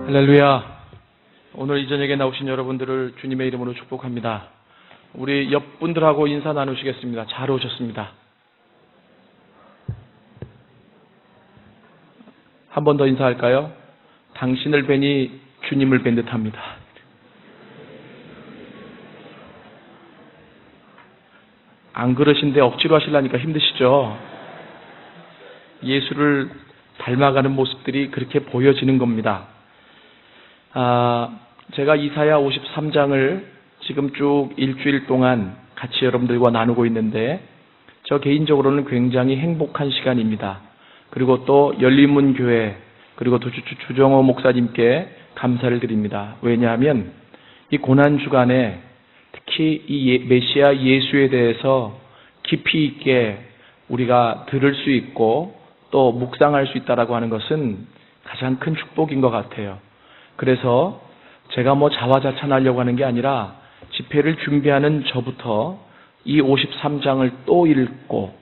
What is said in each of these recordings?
할렐루야. 오늘 이 저녁에 나오신 여러분들을 주님의 이름으로 축복합니다. 우리 옆분들하고 인사 나누시겠습니다. 잘 오셨습니다. 한 번 더 인사할까요? 당신을 뵈니 주님을 뵌 듯합니다. 안 그러신데 억지로 하시려니까 힘드시죠? 예수를 닮아가는 모습들이 그렇게 보여지는 겁니다. 제가 이사야 53장을 지금 쭉 일주일 동안 같이 여러분들과 나누고 있는데 저 개인적으로는 굉장히 행복한 시간입니다. 그리고 또 열린문 교회 그리고 주정호 목사님께 감사를 드립니다. 왜냐하면 이 고난 주간에 특히 이 메시아 예수에 대해서 깊이 있게 우리가 들을 수 있고 또 묵상할 수 있다라고 하는 것은 가장 큰 축복인 것 같아요. 그래서 제가 자화자찬하려고 하는 게 아니라 집회를 준비하는 저부터 이 53장을 또 읽고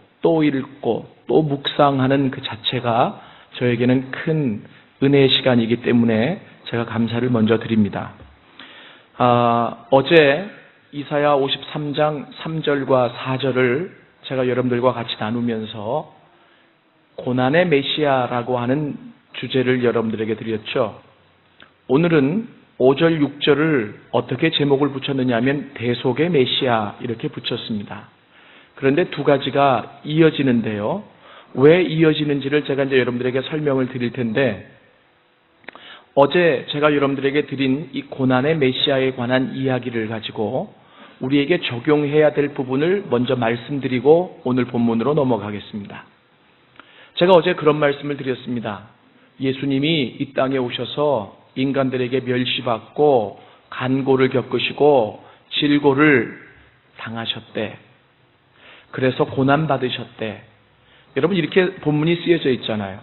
또 묵상하는 그 자체가 저에게는 큰 은혜의 시간이기 때문에 제가 감사를 먼저 드립니다. 어제 이사야 53장 3절과 4절을 제가 여러분들과 같이 나누면서 고난의 메시아라고 하는 주제를 여러분들에게 드렸죠. 오늘은 5절, 6절을 어떻게 제목을 붙였느냐 하면 대속의 메시아 이렇게 붙였습니다. 그런데 두 가지가 이어지는데요. 왜 이어지는지를 제가 이제 여러분들에게 설명을 드릴 텐데 어제 제가 여러분들에게 드린 이 고난의 메시아에 관한 이야기를 가지고 우리에게 적용해야 될 부분을 먼저 말씀드리고 오늘 본문으로 넘어가겠습니다. 제가 어제 그런 말씀을 드렸습니다. 예수님이 이 땅에 오셔서 인간들에게 멸시받고 간고를 겪으시고 질고를 당하셨대. 그래서 고난받으셨대. 여러분 이렇게 본문이 쓰여져 있잖아요.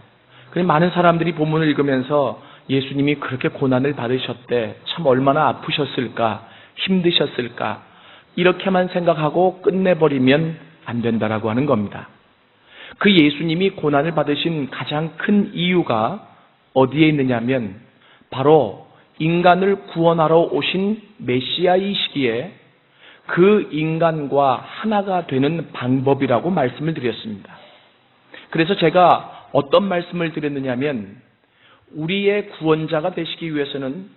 그래서 많은 사람들이 본문을 읽으면서 예수님이 그렇게 고난을 받으셨대. 참 얼마나 아프셨을까, 힘드셨을까 이렇게만 생각하고 끝내버리면 안 된다라고 하는 겁니다. 그 예수님이 고난을 받으신 가장 큰 이유가 어디에 있느냐면 바로 인간을 구원하러 오신 메시아이시기에 그 인간과 하나가 되는 방법이라고 말씀을 드렸습니다. 그래서 제가 어떤 말씀을 드렸느냐면 우리의 구원자가 되시기 위해서는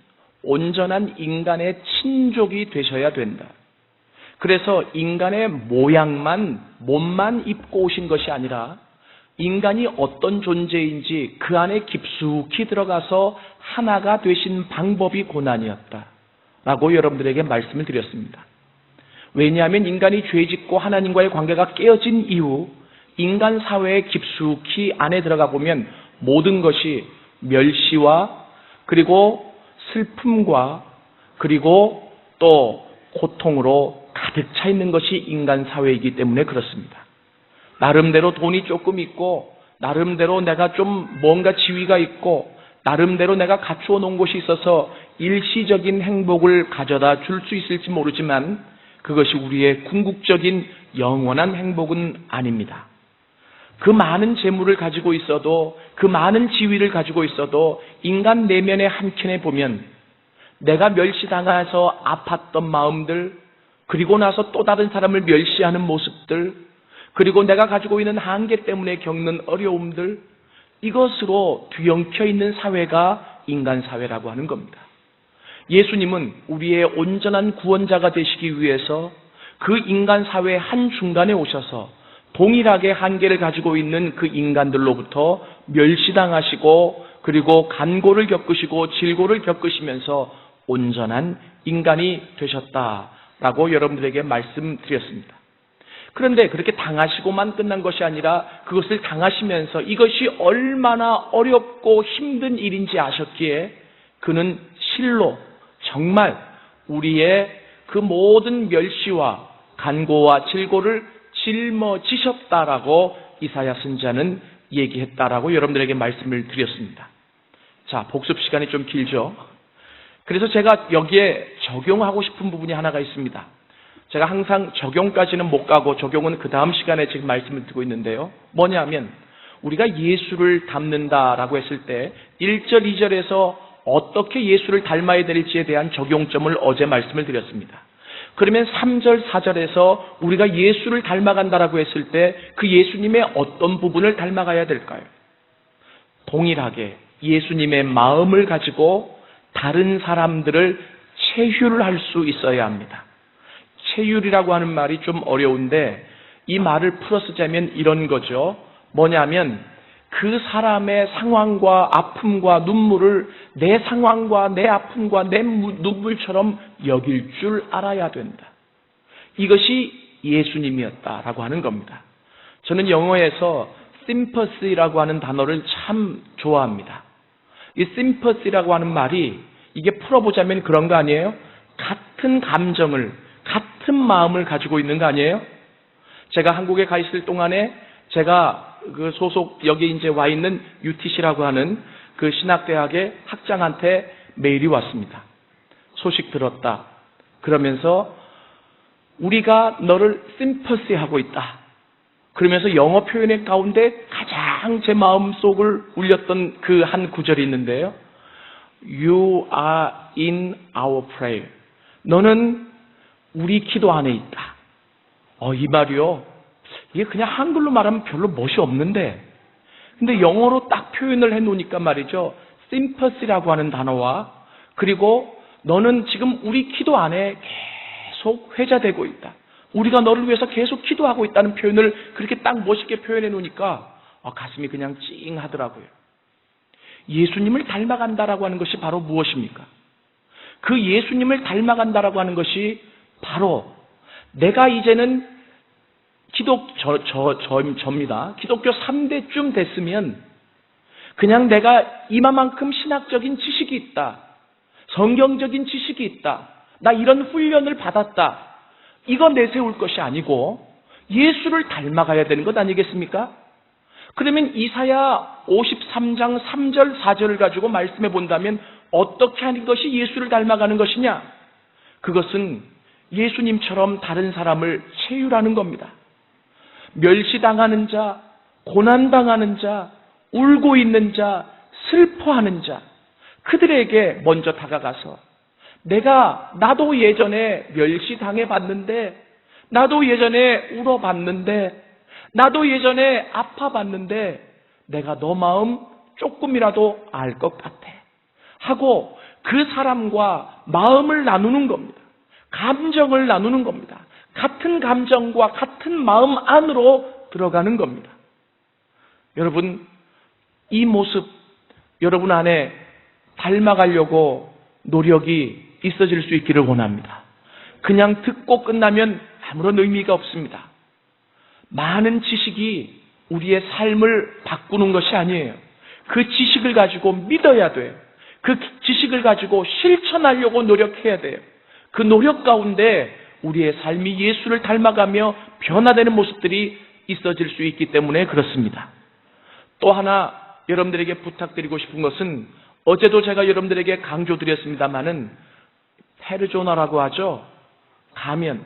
온전한 인간의 친족이 되셔야 된다. 그래서 인간의 몸만 입고 오신 것이 아니라 인간이 어떤 존재인지 그 안에 깊숙이 들어가서 하나가 되신 방법이 고난이었다 라고 여러분들에게 말씀을 드렸습니다. 왜냐하면 인간이 죄짓고 하나님과의 관계가 깨어진 이후 인간 사회에 깊숙이 안에 들어가 보면 모든 것이 멸시와 그리고 슬픔과 그리고 또 고통으로 가득 차 있는 것이 인간 사회이기 때문에 그렇습니다. 나름대로 돈이 조금 있고 나름대로 내가 좀 뭔가 지위가 있고 나름대로 내가 갖추어 놓은 곳이 있어서 일시적인 행복을 가져다 줄 수 있을지 모르지만 그것이 우리의 궁극적인 영원한 행복은 아닙니다. 그 많은 재물을 가지고 있어도 그 많은 지위를 가지고 있어도 인간 내면의 한켠에 보면 내가 멸시당해서 아팠던 마음들 그리고 나서 또 다른 사람을 멸시하는 모습들 그리고 내가 가지고 있는 한계 때문에 겪는 어려움들 이것으로 뒤엉켜 있는 사회가 인간 사회라고 하는 겁니다. 예수님은 우리의 온전한 구원자가 되시기 위해서 그 인간 사회의 한중간에 오셔서 동일하게 한계를 가지고 있는 그 인간들로부터 멸시당하시고 그리고 간고를 겪으시고 질고를 겪으시면서 온전한 인간이 되셨다라고 여러분들에게 말씀드렸습니다. 그런데 그렇게 당하시고만 끝난 것이 아니라 그것을 당하시면서 이것이 얼마나 어렵고 힘든 일인지 아셨기에 그는 실로 정말 우리의 그 모든 멸시와 간고와 질고를 짊어지셨다라고 이사야 선지자는 얘기했다라고 여러분들에게 말씀을 드렸습니다. 자, 복습 시간이 좀 길죠. 그래서 제가 여기에 적용하고 싶은 부분이 하나가 있습니다. 제가 항상 적용까지는 못 가고 적용은 그 다음 시간에 지금 말씀을 드리고 있는데요. 뭐냐면 우리가 예수를 닮는다라고 했을 때 1절, 2절에서 어떻게 예수를 닮아야 될지에 대한 적용점을 어제 말씀을 드렸습니다. 그러면 3절, 4절에서 우리가 예수를 닮아간다라고 했을 때 그 예수님의 어떤 부분을 닮아가야 될까요? 동일하게 예수님의 마음을 가지고 다른 사람들을 체휼을 할 수 있어야 합니다. 체휼이라고 하는 말이 좀 어려운데 이 말을 풀어 쓰자면 이런 거죠. 뭐냐면 그 사람의 상황과 아픔과 눈물을 내 상황과 내 아픔과 내 눈물처럼 여길 줄 알아야 된다. 이것이 예수님이었다라고 하는 겁니다. 저는 영어에서 sympathy라고 하는 단어를 참 좋아합니다. 이 sympathy라고 하는 말이 이게 풀어보자면 그런 거 아니에요? 같은 감정을, 같은 마음을 가지고 있는 거 아니에요? 제가 한국에 가 있을 동안에 제가 그 소속 여기 이제 와 있는 UTC라고 하는 그 신학대학의 학장한테 메일이 왔습니다. 소식 들었다. 그러면서 우리가 너를 심퍼시하고 있다. 그러면서 영어 표현의 가운데 가장 제 마음속을 울렸던 그 한 구절이 있는데요. You are in our prayer. 너는 우리 기도 안에 있다. 이 말이요. 이게 그냥 한글로 말하면 별로 멋이 없는데 근데 영어로 딱 표현을 해놓으니까 말이죠. sympathy라고 하는 단어와 그리고 너는 지금 우리 기도 안에 계속 회자되고 있다. 우리가 너를 위해서 계속 기도하고 있다는 표현을 그렇게 딱 멋있게 표현해 놓으니까 가슴이 그냥 찡하더라고요. 예수님을 닮아간다라고 하는 것이 바로 무엇입니까? 그 예수님을 닮아간다라고 하는 것이 바로 내가 이제는 저입니다. 기독교 3대쯤 됐으면 그냥 내가 이마만큼 신학적인 지식이 있다. 성경적인 지식이 있다. 나 이런 훈련을 받았다. 이거 내세울 것이 아니고 예수를 닮아가야 되는 것 아니겠습니까? 그러면 이사야 53장 3절 4절을 가지고 말씀해 본다면 어떻게 하는 것이 예수를 닮아가는 것이냐? 그것은 예수님처럼 다른 사람을 체휼하는 겁니다. 멸시당하는 자, 고난당하는 자, 울고 있는 자, 슬퍼하는 자, 그들에게 먼저 다가가서 나도 예전에 멸시당해봤는데, 나도 예전에 울어봤는데, 나도 예전에 아파봤는데, 내가 너 마음 조금이라도 알 것 같아. 하고 그 사람과 마음을 나누는 겁니다. 감정을 나누는 겁니다. 같은 감정과 같은 마음 안으로 들어가는 겁니다. 여러분, 이 모습 여러분 안에 닮아가려고 노력이 있어질 수 있기를 원합니다. 그냥 듣고 끝나면 아무런 의미가 없습니다. 많은 지식이 우리의 삶을 바꾸는 것이 아니에요. 그 지식을 가지고 믿어야 돼요. 그 지식을 가지고 실천하려고 노력해야 돼요. 그 노력 가운데 우리의 삶이 예수를 닮아가며 변화되는 모습들이 있어질 수 있기 때문에 그렇습니다. 또 하나 여러분들에게 부탁드리고 싶은 것은 어제도 제가 여러분들에게 강조드렸습니다마는 페르조나라고 하죠. 가면.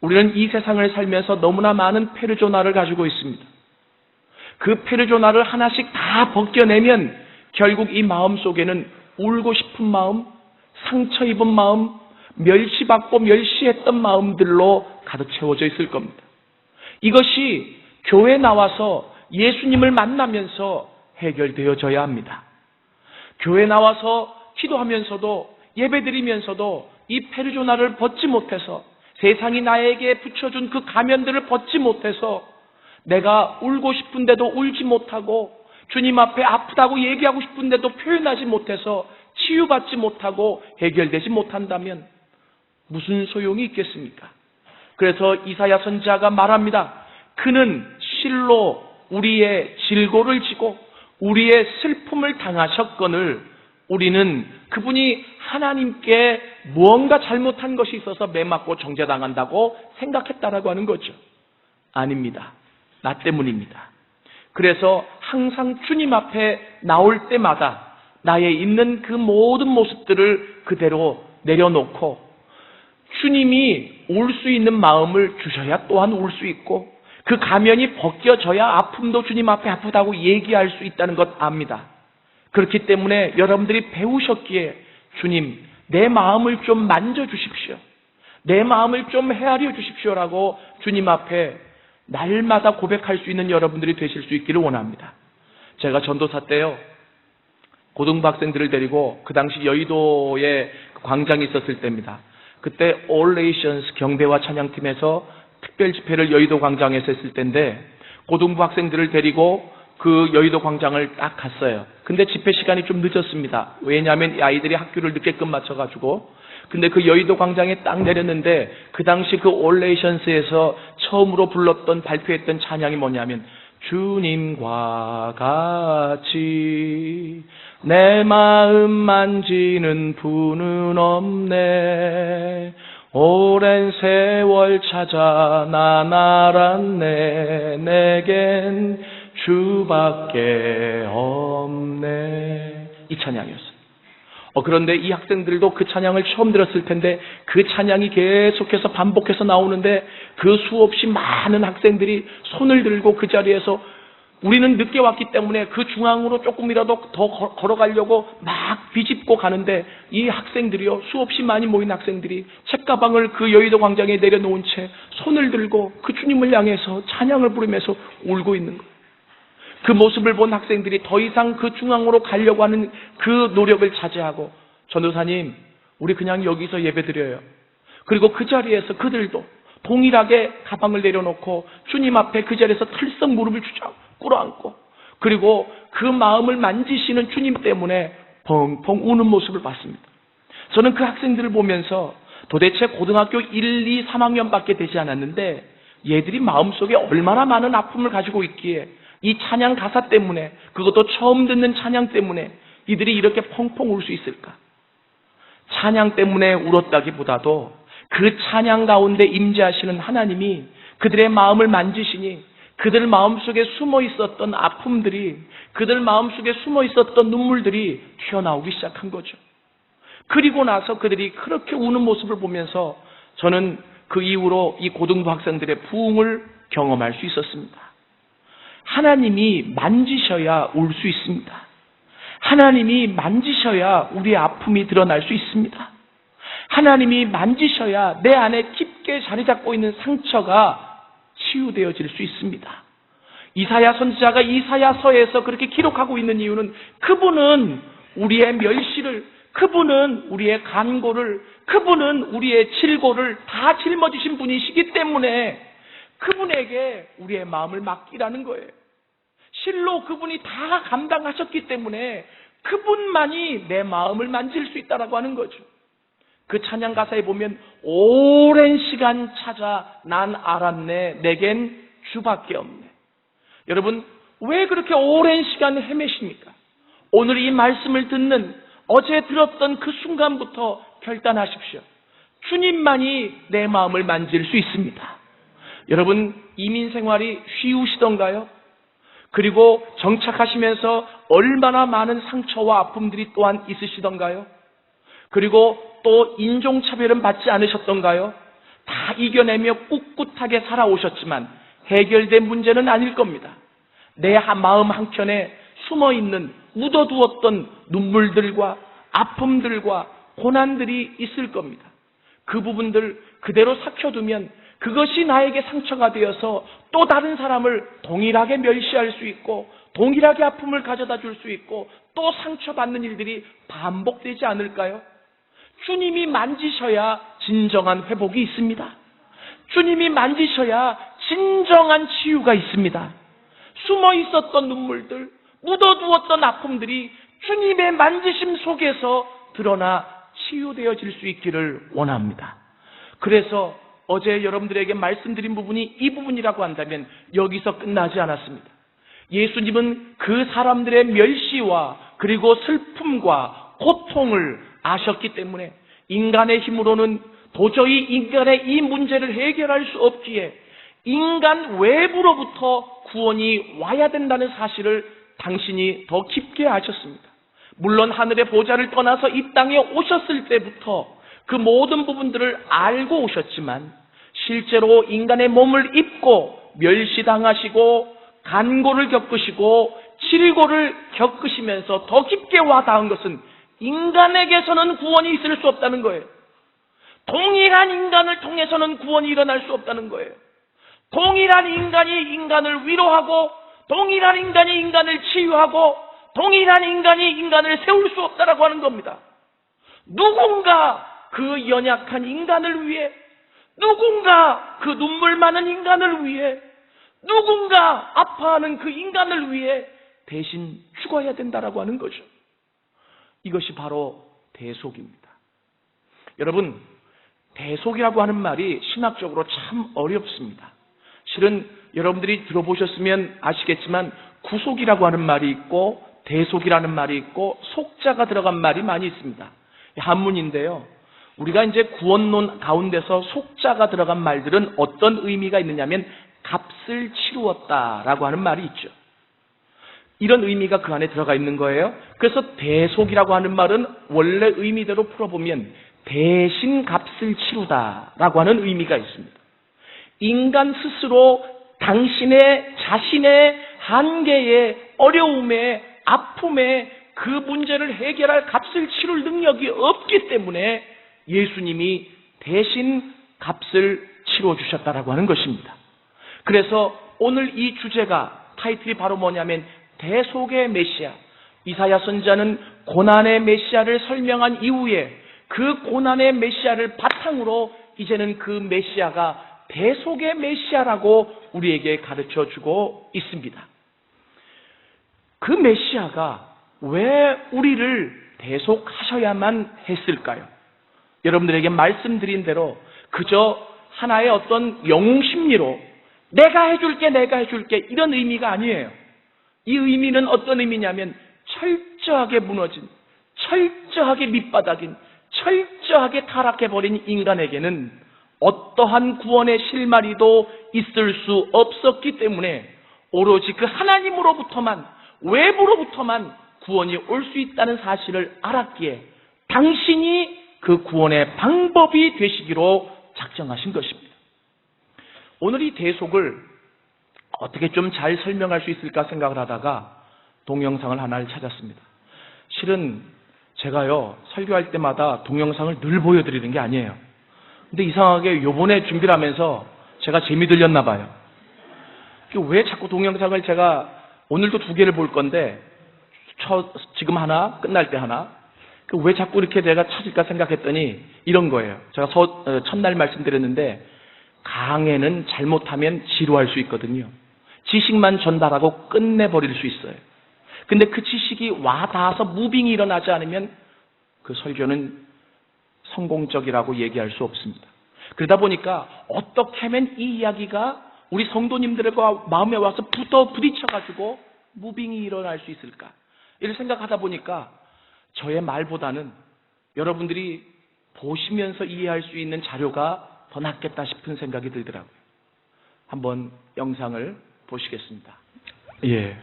우리는 이 세상을 살면서 너무나 많은 페르조나를 가지고 있습니다. 그 페르조나를 하나씩 다 벗겨내면 결국 이 마음 속에는 울고 싶은 마음, 상처 입은 마음, 멸시받고 멸시했던 마음들로 가득 채워져 있을 겁니다. 이것이 교회에 나와서 예수님을 만나면서 해결되어져야 합니다. 교회에 나와서 기도하면서도 예배드리면서도 이 페르조나를 벗지 못해서 세상이 나에게 붙여준 그 가면들을 벗지 못해서 내가 울고 싶은데도 울지 못하고 주님 앞에 아프다고 얘기하고 싶은데도 표현하지 못해서 치유받지 못하고 해결되지 못한다면 무슨 소용이 있겠습니까? 그래서 이사야 선지자가 말합니다. 그는 실로 우리의 질고를 지고 우리의 슬픔을 당하셨거늘 우리는 그분이 하나님께 무언가 잘못한 것이 있어서 매맞고 정죄당한다고 생각했다라고 하는 거죠. 아닙니다. 나 때문입니다. 그래서 항상 주님 앞에 나올 때마다 나의 있는 그 모든 모습들을 그대로 내려놓고 주님이 울 수 있는 마음을 주셔야 또한 울 수 있고 그 가면이 벗겨져야 아픔도 주님 앞에 아프다고 얘기할 수 있다는 것 압니다. 그렇기 때문에 여러분들이 배우셨기에 주님, 내 마음을 좀 만져주십시오. 내 마음을 좀 헤아려 주십시오라고 주님 앞에 날마다 고백할 수 있는 여러분들이 되실 수 있기를 원합니다. 제가 전도사 때요, 고등부 학생들을 데리고 그 당시 여의도에 광장이 있었을 때입니다. 그때 All Nations 경배와 찬양팀에서 특별 집회를 여의도 광장에서 했을 때인데, 고등부 학생들을 데리고 그 여의도 광장을 딱 갔어요. 근데 집회 시간이 좀 늦었습니다. 왜냐하면 이 아이들이 학교를 늦게끔 맞춰가지고. 근데 그 여의도 광장에 딱 내렸는데, 그 당시 그 All Nations에서 처음으로 불렀던, 발표했던 찬양이 뭐냐면, 주님과 같이 내 마음 만지는 분은 없네. 오랜 세월 찾아 난 알았네. 내겐 주밖에 없네. 이 찬양이었어요. 그런데 이 학생들도 그 찬양을 처음 들었을 텐데, 그 찬양이 계속해서 반복해서 나오는데, 그 수없이 많은 학생들이 손을 들고 그 자리에서, 우리는 늦게 왔기 때문에 그 중앙으로 조금이라도 더 걸어가려고 막 비집고 가는데, 이 학생들이요, 수없이 많이 모인 학생들이 책가방을 그 여의도 광장에 내려놓은 채 손을 들고 그 주님을 향해서 찬양을 부르면서 울고 있는 거예요. 그 모습을 본 학생들이 더 이상 그 중앙으로 가려고 하는 그 노력을 자제하고, 전도사님, 우리 그냥 여기서 예배드려요. 그리고 그 자리에서 그들도 동일하게 가방을 내려놓고 주님 앞에 그 자리에서 털썩 무릎을 꿇어앉고, 그리고 그 마음을 만지시는 주님 때문에 펑펑 우는 모습을 봤습니다. 저는 그 학생들을 보면서 도대체 고등학교 1, 2, 3학년밖에 되지 않았는데, 얘들이 마음속에 얼마나 많은 아픔을 가지고 있기에 이 찬양 가사 때문에, 그것도 처음 듣는 찬양 때문에 이들이 이렇게 펑펑 울 수 있을까? 찬양 때문에 울었다기보다도 그 찬양 가운데 임재하시는 하나님이 그들의 마음을 만지시니, 그들 마음속에 숨어 있었던 아픔들이, 그들 마음속에 숨어 있었던 눈물들이 튀어나오기 시작한 거죠. 그리고 나서 그들이 그렇게 우는 모습을 보면서 저는 그 이후로 이 고등부 학생들의 부흥을 경험할 수 있었습니다. 하나님이 만지셔야 울 수 있습니다. 하나님이 만지셔야 우리의 아픔이 드러날 수 있습니다. 하나님이 만지셔야 내 안에 깊게 자리 잡고 있는 상처가 치유되어질 수 있습니다. 이사야 선지자가 이사야서에서 그렇게 기록하고 있는 이유는, 그분은 우리의 멸시를, 그분은 우리의 간고를, 그분은 우리의 질고를 다 짊어지신 분이시기 때문에 그분에게 우리의 마음을 맡기라는 거예요. 실로 그분이 다 감당하셨기 때문에 그분만이 내 마음을 만질 수 있다라고 하는 거죠. 그 찬양 가사에 보면, 오랜 시간 찾아 난 알았네. 내겐 주밖에 없네. 여러분, 왜 그렇게 오랜 시간 헤매십니까? 오늘 이 말씀을 듣는, 어제 들었던 그 순간부터 결단하십시오. 주님만이 내 마음을 만질 수 있습니다. 여러분, 이민 생활이 쉬우시던가요? 그리고 정착하시면서 얼마나 많은 상처와 아픔들이 또한 있으시던가요? 그리고 또 인종차별은 받지 않으셨던가요? 다 이겨내며 꿋꿋하게 살아오셨지만 해결된 문제는 아닐 겁니다. 내 마음 한켠에 숨어있는, 묻어두었던 눈물들과 아픔들과 고난들이 있을 겁니다. 그 부분들 그대로 삭혀두면 그것이 나에게 상처가 되어서 또 다른 사람을 동일하게 멸시할 수 있고, 동일하게 아픔을 가져다 줄 수 있고, 또 상처받는 일들이 반복되지 않을까요? 주님이 만지셔야 진정한 회복이 있습니다. 주님이 만지셔야 진정한 치유가 있습니다. 숨어 있었던 눈물들, 묻어두었던 아픔들이 주님의 만지심 속에서 드러나 치유되어질 수 있기를 원합니다. 그래서 어제 여러분들에게 말씀드린 부분이 이 부분이라고 한다면 여기서 끝나지 않았습니다. 예수님은 그 사람들의 멸시와 그리고 슬픔과 고통을 아셨기 때문에 인간의 힘으로는 도저히 인간의 이 문제를 해결할 수 없기에 인간 외부로부터 구원이 와야 된다는 사실을 당신이 더 깊게 아셨습니다. 물론 하늘의 보좌를 떠나서 이 땅에 오셨을 때부터 그 모든 부분들을 알고 오셨지만, 실제로 인간의 몸을 입고 멸시당하시고 간고를 겪으시고 실고를 겪으시면서 더 깊게 와닿은 것은 인간에게서는 구원이 있을 수 없다는 거예요. 동일한 인간을 통해서는 구원이 일어날 수 없다는 거예요. 동일한 인간이 인간을 위로하고, 동일한 인간이 인간을 치유하고, 동일한 인간이 인간을 세울 수 없다라고 하는 겁니다. 누군가 그 연약한 인간을 위해, 누군가 그 눈물 많은 인간을 위해, 누군가 아파하는 그 인간을 위해 대신 죽어야 된다라고 하는 거죠. 이것이 바로 대속입니다. 여러분, 대속이라고 하는 말이 신학적으로 참 어렵습니다. 실은 여러분들이 들어보셨으면 아시겠지만 구속이라고 하는 말이 있고 대속이라는 말이 있고 속자가 들어간 말이 많이 있습니다. 한문인데요. 우리가 이제 구원론 가운데서 속자가 들어간 말들은 어떤 의미가 있느냐면 값을 치루었다라고 하는 말이 있죠. 이런 의미가 그 안에 들어가 있는 거예요. 그래서 대속이라고 하는 말은 원래 의미대로 풀어보면 대신 값을 치르다라고 하는 의미가 있습니다. 인간 스스로 당신의 자신의 한계에, 어려움에, 아픔에 그 문제를 해결할 값을 치를 능력이 없기 때문에 예수님이 대신 값을 치러 주셨다라고 하는 것입니다. 그래서 오늘 이 주제가, 타이틀이 바로 뭐냐면 대속의 메시아. 이사야 선지자는 고난의 메시아를 설명한 이후에 그 고난의 메시아를 바탕으로 이제는 그 메시아가 대속의 메시아라고 우리에게 가르쳐 주고 있습니다. 그 메시아가 왜 우리를 대속하셔야만 했을까요? 여러분들에게 말씀드린 대로 그저 하나의 어떤 영웅심리로 내가 해줄게 이런 의미가 아니에요. 이 의미는 어떤 의미냐면 철저하게 무너진, 철저하게 밑바닥인, 철저하게 타락해버린 인간에게는 어떠한 구원의 실마리도 있을 수 없었기 때문에 오로지 그 하나님으로부터만, 외부로부터만 구원이 올 수 있다는 사실을 알았기에 당신이 그 구원의 방법이 되시기로 작정하신 것입니다. 오늘 이 대속을 어떻게 좀 잘 설명할 수 있을까 생각을 하다가 동영상을 하나를 찾았습니다. 실은 제가요, 설교할 때마다 동영상을 늘 보여드리는 게 아니에요. 근데 이상하게 요번에 준비를 하면서 제가 재미 들렸나 봐요. 왜 자꾸 동영상을 제가 오늘도 2개를 볼 건데 지금 하나, 끝날 때 하나, 왜 자꾸 이렇게 내가 찾을까 생각했더니 이런 거예요. 제가 첫날 말씀드렸는데 강해는 잘못하면 지루할 수 있거든요. 지식만 전달하고 끝내버릴 수 있어요. 근데 그 지식이 와닿아서 무빙이 일어나지 않으면 그 설교는 성공적이라고 얘기할 수 없습니다. 그러다 보니까 어떻게 하면 이 이야기가 우리 성도님들과 마음에 와서 부딪혀가지고 무빙이 일어날 수 있을까? 이를 생각하다 보니까 저의 말보다는 여러분들이 보시면서 이해할 수 있는 자료가 더 낫겠다 싶은 생각이 들더라고요. 한번 영상을 보시겠습니다. 예.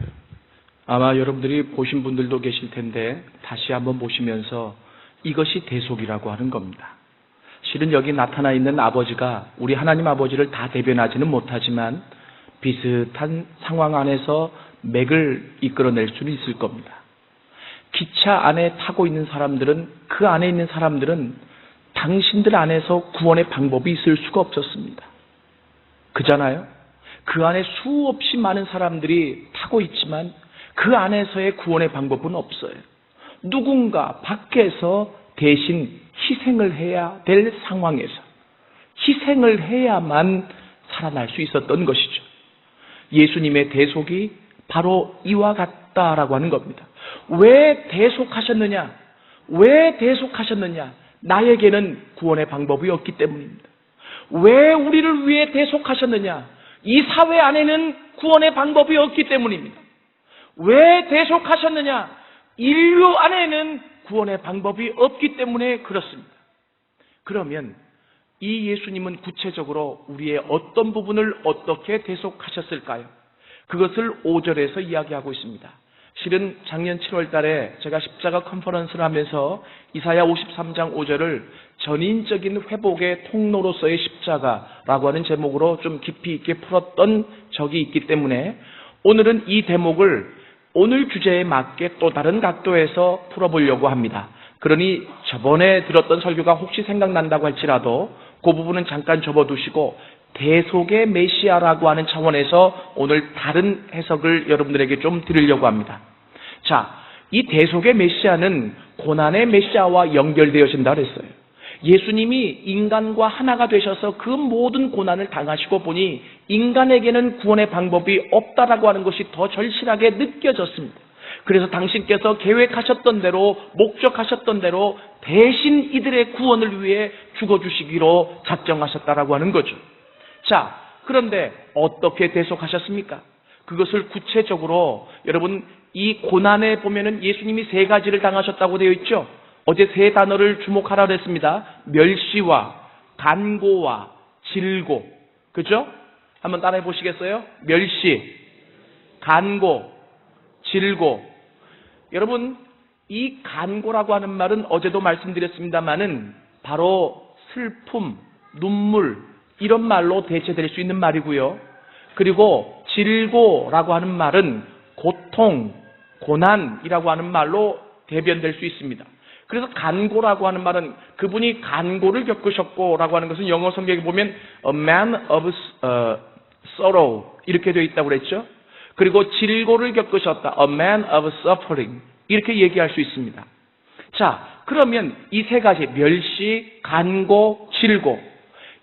아마 여러분들이 보신 분들도 계실 텐데 다시 한번 보시면서 이것이 대속이라고 하는 겁니다. 실은 여기 나타나 있는 아버지가 우리 하나님 아버지를 다 대변하지는 못하지만 비슷한 상황 안에서 맥을 이끌어낼 수는 있을 겁니다. 기차 안에 타고 있는 사람들은, 그 안에 있는 사람들은 당신들 안에서 구원의 방법이 있을 수가 없었습니다. 그잖아요? 그 안에 수없이 많은 사람들이 타고 있지만 그 안에서의 구원의 방법은 없어요. 누군가 밖에서 대신 희생을 해야 될 상황에서 희생을 해야만 살아날 수 있었던 것이죠. 예수님의 대속이 바로 이와 같다라고 하는 겁니다. 왜 대속하셨느냐? 왜 대속하셨느냐? 나에게는 구원의 방법이 없기 때문입니다. 왜 우리를 위해 대속하셨느냐? 이 사회 안에는 구원의 방법이 없기 때문입니다. 왜 대속하셨느냐? 인류 안에는 구원의 방법이 없기 때문에 그렇습니다. 그러면 이 예수님은 구체적으로 우리의 어떤 부분을 어떻게 대속하셨을까요? 그것을 5절에서 이야기하고 있습니다. 실은 작년 7월 달에 제가 십자가 컨퍼런스를 하면서 이사야 53장 5절을 전인적인 회복의 통로로서의 십자가라고 하는 제목으로 좀 깊이 있게 풀었던 적이 있기 때문에 오늘은 이 대목을 오늘 주제에 맞게 또 다른 각도에서 풀어보려고 합니다. 그러니 저번에 들었던 설교가 혹시 생각난다고 할지라도 그 부분은 잠깐 접어두시고 대속의 메시아라고 하는 차원에서 오늘 다른 해석을 여러분들에게 좀 드리려고 합니다. 자, 이 대속의 메시아는 고난의 메시아와 연결되어진다 그랬어요. 예수님이 인간과 하나가 되셔서 그 모든 고난을 당하시고 보니 인간에게는 구원의 방법이 없다라고 하는 것이 더 절실하게 느껴졌습니다. 그래서 당신께서 계획하셨던 대로, 목적하셨던 대로 대신 이들의 구원을 위해 죽어주시기로 작정하셨다라고 하는 거죠. 자, 그런데 어떻게 대속하셨습니까? 그것을 구체적으로 여러분 이 고난에 보면은 예수님이 세 가지를 당하셨다고 되어 있죠. 어제 세 단어를 주목하라 그랬습니다. 멸시와 간고와 질고. 그죠? 한번 따라해 보시겠어요? 멸시, 간고, 질고. 여러분, 이 간고라고 하는 말은 어제도 말씀드렸습니다만은 바로 슬픔, 눈물 이런 말로 대체될 수 있는 말이고요. 그리고 질고라고 하는 말은 고통, 고난이라고 하는 말로 대변될 수 있습니다. 그래서 간고라고 하는 말은 그분이 간고를 겪으셨고라고 하는 것은 영어 성경에 보면 a man of sorrow 이렇게 되어 있다고 그랬죠. 그리고 질고를 겪으셨다. a man of suffering 이렇게 얘기할 수 있습니다. 자, 그러면 이 세 가지 멸시, 간고, 질고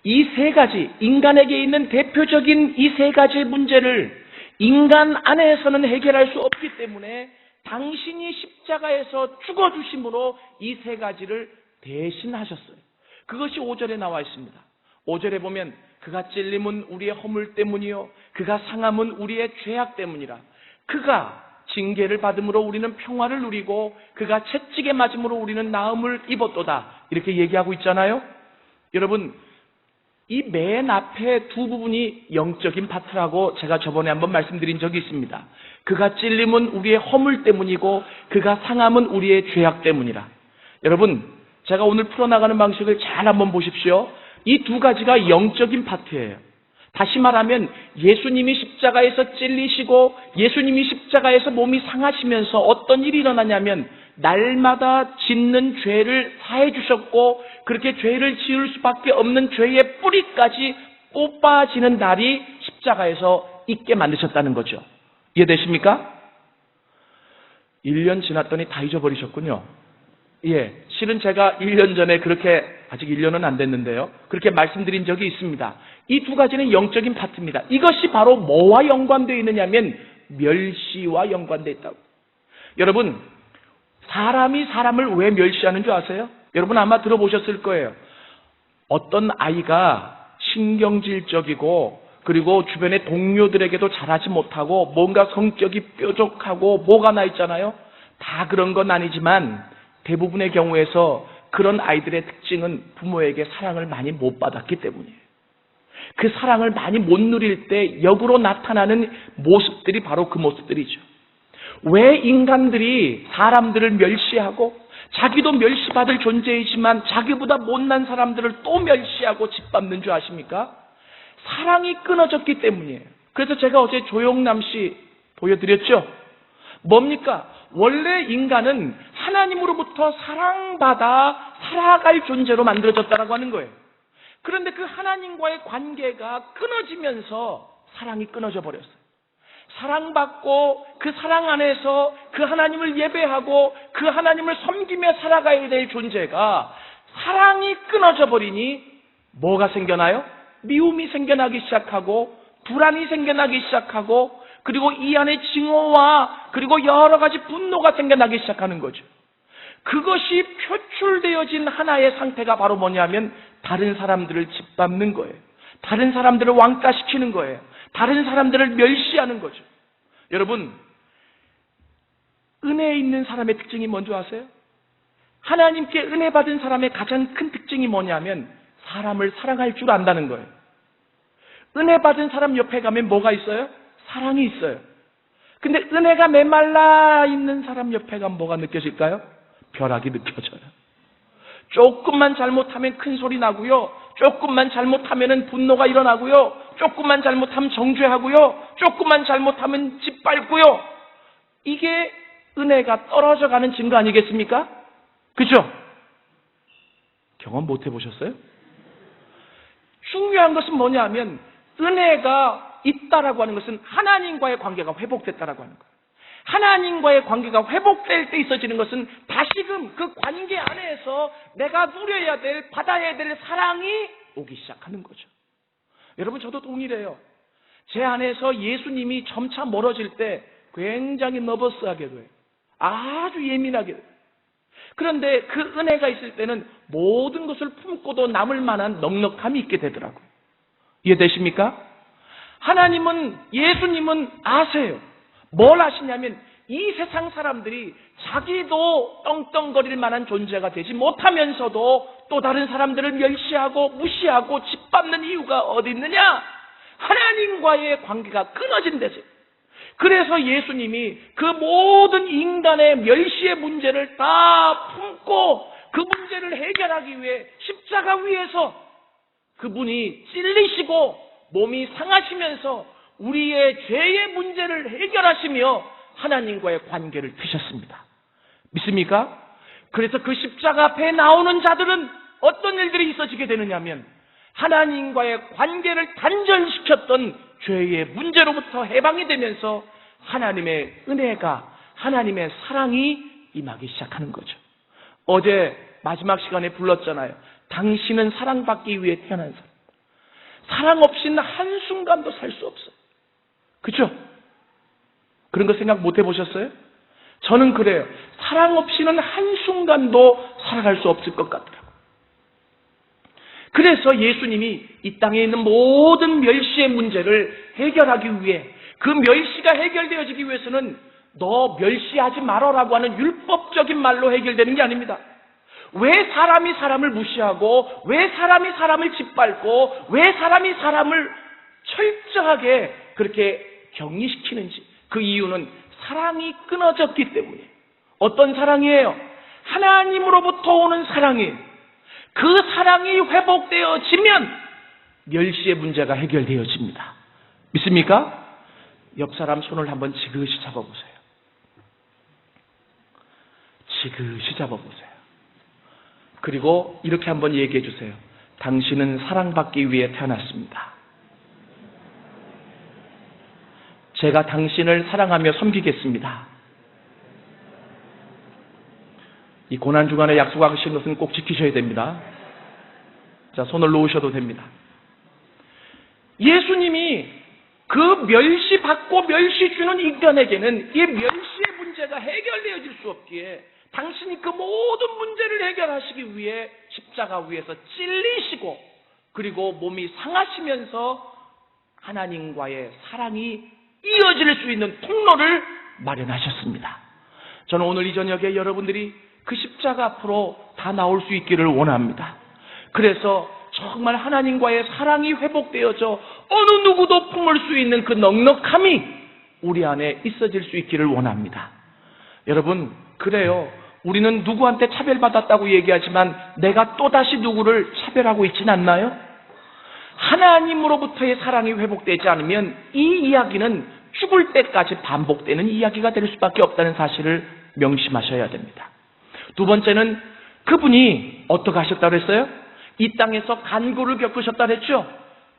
이 세 가지 인간에게 있는 대표적인 이 세 가지의 문제를 인간 안에서는 해결할 수 없기 때문에 당신이 십자가에서 죽어주심으로 이 세 가지를 대신하셨어요. 그것이 5절에 나와 있습니다. 5절에 보면 그가 찔림은 우리의 허물 때문이요 그가 상함은 우리의 죄악 때문이라. 그가 징계를 받음으로 우리는 평화를 누리고 그가 채찍에 맞음으로 우리는 나음을 입었도다. 이렇게 얘기하고 있잖아요. 여러분, 이 맨 앞에 두 부분이 영적인 파트라고 제가 저번에 한번 말씀드린 적이 있습니다. 그가 찔림은 우리의 허물 때문이고 그가 상함은 우리의 죄악 때문이라. 여러분, 제가 오늘 풀어나가는 방식을 잘 한번 보십시오. 이 두 가지가 영적인 파트예요. 다시 말하면 예수님이 십자가에서 찔리시고 예수님이 십자가에서 몸이 상하시면서 어떤 일이 일어나냐면 날마다 짓는 죄를 사해 주셨고 그렇게 죄를 지을 수밖에 없는 죄의 뿌리까지 뽑아지는 날이 십자가에서 있게 만드셨다는 거죠. 이해되십니까? 1년 지났더니 다 잊어버리셨군요. 예, 실은 제가 1년 전에 그렇게 아직 1년은 안 됐는데요. 그렇게 말씀드린 적이 있습니다. 이 두 가지는 영적인 파트입니다. 이것이 바로 뭐와 연관되어 있느냐면 멸시와 연관되어 있다고. 여러분, 사람이 사람을 왜 멸시하는 줄 아세요? 여러분 아마 들어보셨을 거예요. 어떤 아이가 신경질적이고 그리고 주변의 동료들에게도 잘하지 못하고 뭔가 성격이 뾰족하고 뭐가 나 있잖아요. 다 그런 건 아니지만 대부분의 경우에서 그런 아이들의 특징은 부모에게 사랑을 많이 못 받았기 때문이에요. 그 사랑을 많이 못 누릴 때 역으로 나타나는 모습들이 바로 그 모습들이죠. 왜 인간들이 사람들을 멸시하고 자기도 멸시받을 존재이지만 자기보다 못난 사람들을 또 멸시하고 짓밟는 줄 아십니까? 사랑이 끊어졌기 때문이에요. 그래서 제가 어제 조영남 씨 보여드렸죠? 뭡니까? 원래 인간은 하나님으로부터 사랑받아 살아갈 존재로 만들어졌다고 하는 거예요. 그런데 그 하나님과의 관계가 끊어지면서 사랑이 끊어져 버렸어요. 사랑받고 그 사랑 안에서 그 하나님을 예배하고 그 하나님을 섬기며 살아가야 될 존재가 사랑이 끊어져 버리니 뭐가 생겨나요? 미움이 생겨나기 시작하고 불안이 생겨나기 시작하고 그리고 이 안에 증오와 그리고 여러 가지 분노가 생겨나기 시작하는 거죠. 그것이 표출되어진 하나의 상태가 바로 뭐냐면 다른 사람들을 짓밟는 거예요. 다른 사람들을 왕따시키는 거예요. 다른 사람들을 멸시하는 거죠. 여러분, 은혜 있는 사람의 특징이 뭔지 아세요? 하나님께 은혜 받은 사람의 가장 큰 특징이 뭐냐면 사람을 사랑할 줄 안다는 거예요. 은혜 받은 사람 옆에 가면 뭐가 있어요? 사랑이 있어요. 근데 은혜가 메말라 있는 사람 옆에 가면 뭐가 느껴질까요? 벼락이 느껴져요. 조금만 잘못하면 큰 소리 나고요. 조금만 잘못하면 분노가 일어나고요. 조금만 잘못하면 정죄하고요. 조금만 잘못하면 짓밟고요. 이게 은혜가 떨어져가는 증거 아니겠습니까? 그죠? 경험 못 해보셨어요? 중요한 것은 뭐냐면 은혜가 있다라고 하는 것은 하나님과의 관계가 회복됐다라고 하는 거예요. 하나님과의 관계가 회복될 때 있어지는 것은 다시금 그 관계 안에서 내가 누려야 될, 받아야 될 사랑이 오기 시작하는 거죠. 여러분, 저도 동일해요. 제 안에서 예수님이 점차 멀어질 때 굉장히 너버스하게 돼요. 아주 예민하게 돼요. 그런데 그 은혜가 있을 때는 모든 것을 품고도 남을 만한 넉넉함이 있게 되더라고요. 이해되십니까? 하나님은, 예수님은 아세요. 뭘 아시냐면 이 세상 사람들이 자기도 떵떵거릴 만한 존재가 되지 못하면서도 또 다른 사람들을 멸시하고 무시하고 짓밟는 이유가 어디 있느냐? 하나님과의 관계가 끊어진 데서. 그래서 예수님이 그 모든 인간의 멸시의 문제를 다 품고 그 문제를 해결하기 위해 십자가 위에서 그분이 찔리시고 몸이 상하시면서 우리의 죄의 문제를 해결하시며 하나님과의 관계를 피셨습니다. 믿습니까? 그래서 그 십자가 앞에 나오는 자들은 어떤 일들이 있어지게 되느냐면 하나님과의 관계를 단절시켰던 죄의 문제로부터 해방이 되면서 하나님의 은혜가, 하나님의 사랑이 임하기 시작하는 거죠. 어제 마지막 시간에 불렀잖아요. 당신은 사랑받기 위해 태어난 사람. 사랑 없이는 한순간도 살 수 없어요. 그렇죠? 그런 거 생각 못 해보셨어요? 저는 그래요. 사랑 없이는 한순간도 살아갈 수 없을 것 같더라고요. 그래서 예수님이 이 땅에 있는 모든 멸시의 문제를 해결하기 위해, 그 멸시가 해결되어지기 위해서는 너 멸시하지 말아라고 하는 율법적인 말로 해결되는 게 아닙니다. 왜 사람이 사람을 무시하고, 왜 사람이 사람을 짓밟고, 왜 사람이 사람을 철저하게 그렇게 격리시키는지, 그 이유는 사랑이 끊어졌기 때문에. 어떤 사랑이에요? 하나님으로부터 오는 사랑이에요. 그 사랑이 회복되어지면 멸시의 문제가 해결되어집니다. 믿습니까? 옆 사람 손을 한번 지그시 잡아보세요. 지그시 잡아보세요. 그리고 이렇게 한번 얘기해 주세요. 당신은 사랑받기 위해 태어났습니다. 제가 당신을 사랑하며 섬기겠습니다. 이 고난주간에 약속하신 것은 꼭 지키셔야 됩니다. 자, 손을 놓으셔도 됩니다. 예수님이 그 멸시받고 멸시 주는 인간에게는 이 멸시의 문제가 해결되어질 수 없기에 당신이 그 모든 문제를 해결하시기 위해 십자가 위에서 찔리시고, 그리고 몸이 상하시면서 하나님과의 사랑이 이어질 수 있는 통로를 마련하셨습니다. 저는 오늘 이 저녁에 여러분들이 그 십자가 앞으로 다 나올 수 있기를 원합니다. 그래서 정말 하나님과의 사랑이 회복되어져 어느 누구도 품을 수 있는 그 넉넉함이 우리 안에 있어질 수 있기를 원합니다. 여러분, 그래요. 우리는 누구한테 차별받았다고 얘기하지만 내가 또다시 누구를 차별하고 있진 않나요? 하나님으로부터의 사랑이 회복되지 않으면 이 이야기는 죽을 때까지 반복되는 이야기가 될 수밖에 없다는 사실을 명심하셔야 됩니다. 두 번째는 그분이 어떻게 하셨다고 했어요? 이 땅에서 간구를 겪으셨다고 했죠?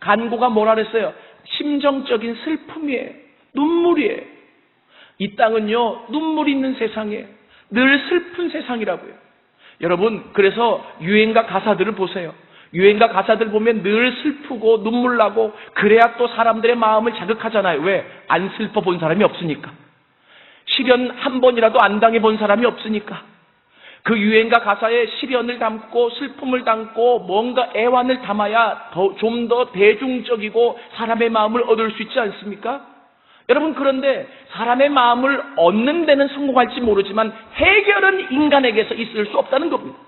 간구가 뭐라 그랬어요? 심정적인 슬픔이에요. 눈물이에요. 이 땅은요, 눈물 있는 세상이에요. 늘 슬픈 세상이라고요. 여러분, 그래서 유행가 가사들을 보세요. 유행가 가사들 보면 늘 슬프고 눈물 나고, 그래야 또 사람들의 마음을 자극하잖아요. 왜? 안 슬퍼 본 사람이 없으니까. 시련 한 번이라도 안 당해본 사람이 없으니까. 그 유행가 가사에 시련을 담고 슬픔을 담고 뭔가 애환을 담아야 좀 더 대중적이고 사람의 마음을 얻을 수 있지 않습니까? 여러분, 그런데 사람의 마음을 얻는 데는 성공할지 모르지만 해결은 인간에게서 있을 수 없다는 겁니다.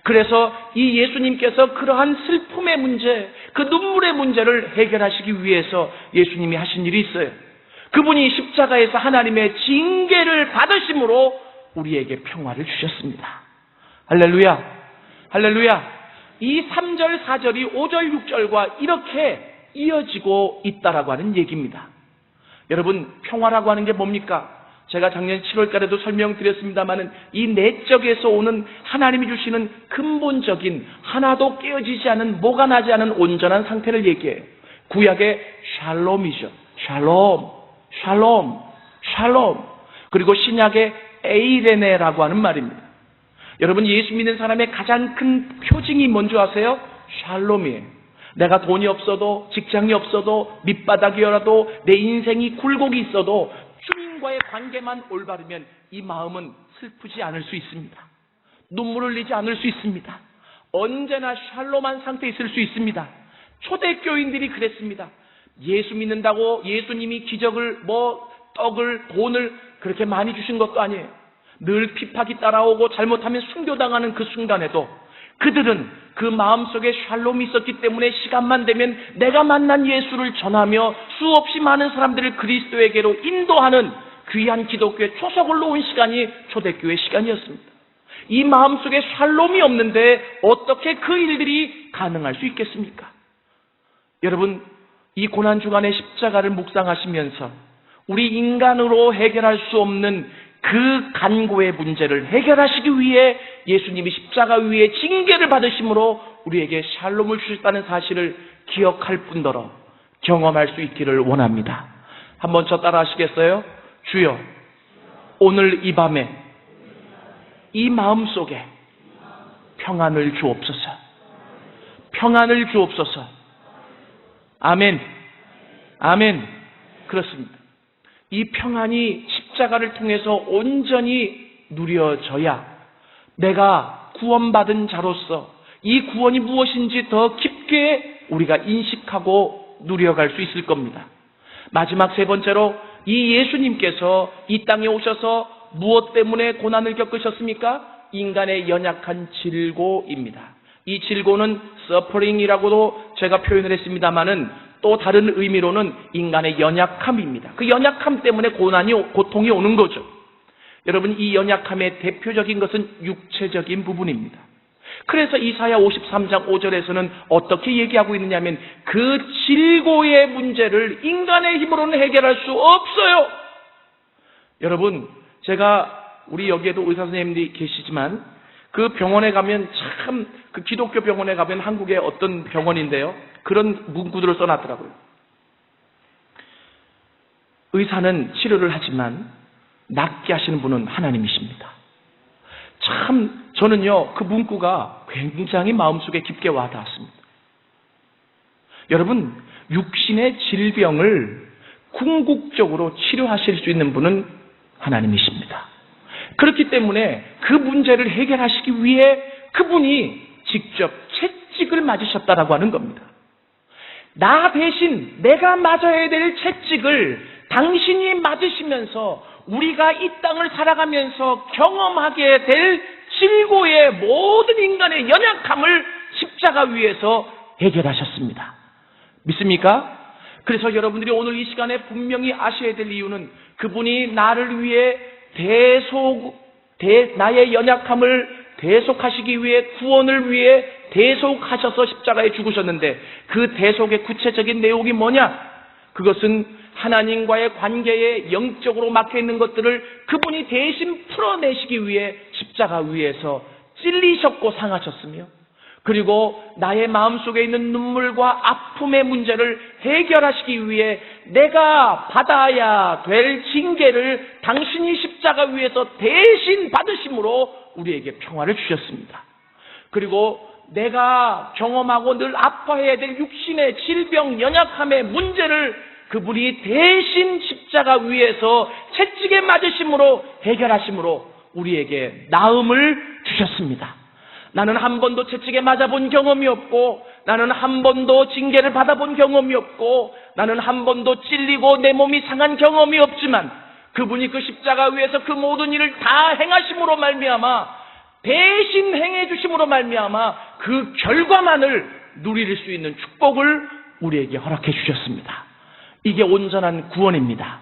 그래서 이 예수님께서 그러한 슬픔의 문제, 그 눈물의 문제를 해결하시기 위해서 예수님이 하신 일이 있어요. 그분이 십자가에서 하나님의 징계를 받으심으로 우리에게 평화를 주셨습니다. 할렐루야, 할렐루야. 이 3절, 4절이 5절, 6절과 이렇게 이어지고 있다라고 하는 얘기입니다. 여러분, 평화라고 하는 게 뭡니까? 제가 작년 7월달에도 설명드렸습니다마는 이 내적에서 오는 하나님이 주시는 근본적인 하나도 깨어지지 않은 뭐가 나지 않은 온전한 상태를 얘기해요. 구약의 샬롬이죠. 샬롬, 샬롬, 샬롬. 그리고 신약의 에이레네라고 하는 말입니다. 여러분, 예수 믿는 사람의 가장 큰 표징이 뭔지 아세요? 샬롬이에요. 내가 돈이 없어도, 직장이 없어도, 밑바닥이어라도, 내 인생이 굴곡이 있어도 주님과의 관계만 올바르면 이 마음은 슬프지 않을 수 있습니다. 눈물을 흘리지 않을 수 있습니다. 언제나 샬롬한 상태에 있을 수 있습니다. 초대교인들이 그랬습니다. 예수 믿는다고 예수님이 기적을, 떡을, 돈을 그렇게 많이 주신 것도 아니에요. 늘 핍박이 따라오고 잘못하면 순교당하는 그 순간에도 그들은 그 마음속에 샬롬이 있었기 때문에 시간만 되면 내가 만난 예수를 전하며 수없이 많은 사람들을 그리스도에게로 인도하는 귀한 기독교의 초석을 놓은 시간이 초대교회 시간이었습니다. 이 마음속에 샬롬이 없는데 어떻게 그 일들이 가능할 수 있겠습니까? 여러분, 이 고난주간의 십자가를 묵상하시면서 우리 인간으로 해결할 수 없는 그 간고의 문제를 해결하시기 위해 예수님이 십자가 위에 징계를 받으심으로 우리에게 샬롬을 주셨다는 사실을 기억할 뿐더러 경험할 수 있기를 원합니다. 한번 저 따라 하시겠어요? 주여, 오늘 이 밤에 이 마음속에 평안을 주옵소서. 평안을 주옵소서. 아멘. 아멘. 그렇습니다. 이 평안이 십자가를 통해서 온전히 누려져야 내가 구원받은 자로서 이 구원이 무엇인지 더 깊게 우리가 인식하고 누려갈 수 있을 겁니다. 마지막 세 번째로, 이 예수님께서 이 땅에 오셔서 무엇 때문에 고난을 겪으셨습니까? 인간의 연약한 질고입니다. 이 질고는 suffering이라고도 제가 표현을 했습니다마는 또 다른 의미로는 인간의 연약함입니다. 그 연약함 때문에 고통이 오는 거죠. 여러분, 이 연약함의 대표적인 것은 육체적인 부분입니다. 그래서 이사야 53장 5절에서는 어떻게 얘기하고 있느냐면 그 질고의 문제를 인간의 힘으로는 해결할 수 없어요. 여러분, 제가 우리 여기에도 의사 선생님들이 계시지만 그 병원에 가면 참, 그 기독교 병원에 가면 한국의 어떤 병원인데요, 그런 문구들을 써놨더라고요. 의사는 치료를 하지만 낫게 하시는 분은 하나님이십니다. 참, 저는요, 그 문구가 굉장히 마음속에 깊게 와닿았습니다. 여러분, 육신의 질병을 궁극적으로 치료하실 수 있는 분은 하나님이십니다. 그렇기 때문에 그 문제를 해결하시기 위해 그분이 직접 채찍을 맞으셨다라고 하는 겁니다. 나 대신 내가 맞아야 될 채찍을 당신이 맞으시면서 우리가 이 땅을 살아가면서 경험하게 될 질고의 모든 인간의 연약함을 십자가 위에서 해결하셨습니다. 믿습니까? 그래서 여러분들이 오늘 이 시간에 분명히 아셔야 될 이유는 그분이 나를 위해 나의 연약함을 대속하시기 위해, 구원을 위해 대속하셔서 십자가에 죽으셨는데 그 대속의 구체적인 내용이 뭐냐? 그것은 하나님과의 관계에 영적으로 막혀있는 것들을 그분이 대신 풀어내시기 위해 십자가 위에서 찔리셨고 상하셨으며, 그리고 나의 마음속에 있는 눈물과 아픔의 문제를 해결하시기 위해 내가 받아야 될 징계를 당신이 십자가 위에서 대신 받으심으로 우리에게 평화를 주셨습니다. 그리고 내가 경험하고 늘 아파해야 될 육신의 질병, 연약함의 문제를 그분이 대신 십자가 위에서 채찍에 맞으심으로 해결하심으로 우리에게 나음을 주셨습니다. 나는 한 번도 채찍에 맞아본 경험이 없고, 나는 한 번도 징계를 받아본 경험이 없고, 나는 한 번도 찔리고 내 몸이 상한 경험이 없지만 그분이 그 십자가 위에서 그 모든 일을 다 행하심으로 말미암아, 대신 행해 주심으로 말미암아 그 결과만을 누릴 수 있는 축복을 우리에게 허락해 주셨습니다. 이게 온전한 구원입니다.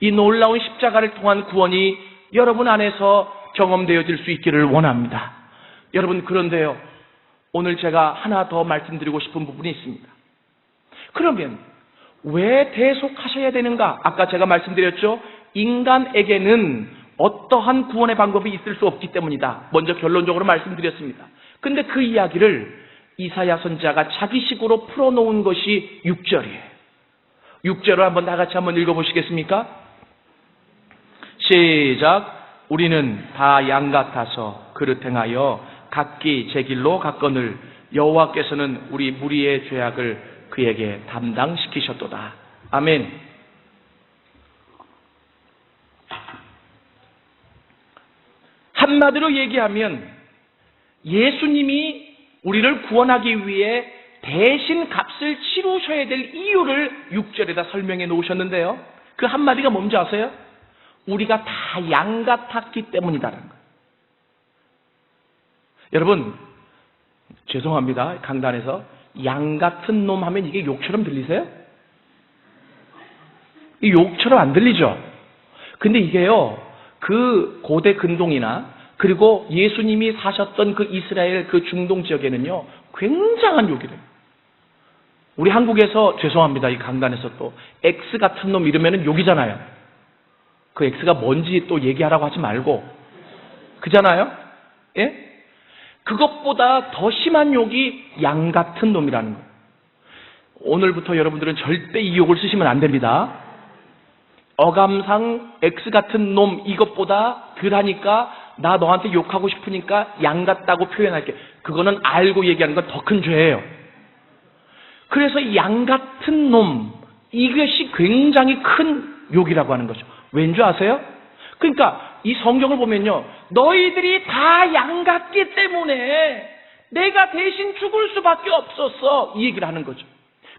이 놀라운 십자가를 통한 구원이 여러분 안에서 경험되어질 수 있기를 원합니다. 여러분, 그런데요, 오늘 제가 하나 더 말씀드리고 싶은 부분이 있습니다. 그러면 왜 대속하셔야 되는가? 아까 제가 말씀드렸죠? 인간에게는 어떠한 구원의 방법이 있을 수 없기 때문이다. 먼저 결론적으로 말씀드렸습니다. 근데 그 이야기를 이사야 선지자가 자기식으로 풀어놓은 것이 6절이에요. 6절을 한번 다 같이 한번 읽어보시겠습니까? 시작. 우리는 다 양 같아서 그릇 행하여 각기 제 길로 갔거늘 여호와께서는 우리 무리의 죄악을 그에게 담당시키셨도다. 아멘. 한마디로 얘기하면 예수님이 우리를 구원하기 위해 대신 값을 치르셔야 될 이유를 6절에다 설명해 놓으셨는데요. 그 한마디가 뭔지 아세요? 우리가 다 양 같았기 때문이다라는 거예요. 여러분, 죄송합니다. 강단에서 양 같은 놈 하면 이게 욕처럼 들리세요? 이 욕처럼 안 들리죠? 근데 이게요, 그 고대 근동이나 그리고 예수님이 사셨던 그 이스라엘 그 중동 지역에는요, 굉장한 욕이래요. 우리 한국에서 죄송합니다. 이 강단에서 또 X 같은 놈 이러면은 욕이잖아요. 그 X가 뭔지 또 얘기하라고 하지 말고. 그잖아요? 예? 그것보다 더 심한 욕이 양 같은 놈이라는 거예요. 오늘부터 여러분들은 절대 이 욕을 쓰시면 안 됩니다. 어감상 X 같은 놈 이것보다 덜하니까 나 너한테 욕하고 싶으니까 양 같다고 표현할게. 그거는 알고 얘기하는 건 더 큰 죄예요. 그래서 양 같은 놈 이것이 굉장히 큰 욕이라고 하는 거죠. 왠지 아세요? 그러니까 이 성경을 보면요, 너희들이 다 양 같기 때문에 내가 대신 죽을 수밖에 없었어 이 얘기를 하는 거죠.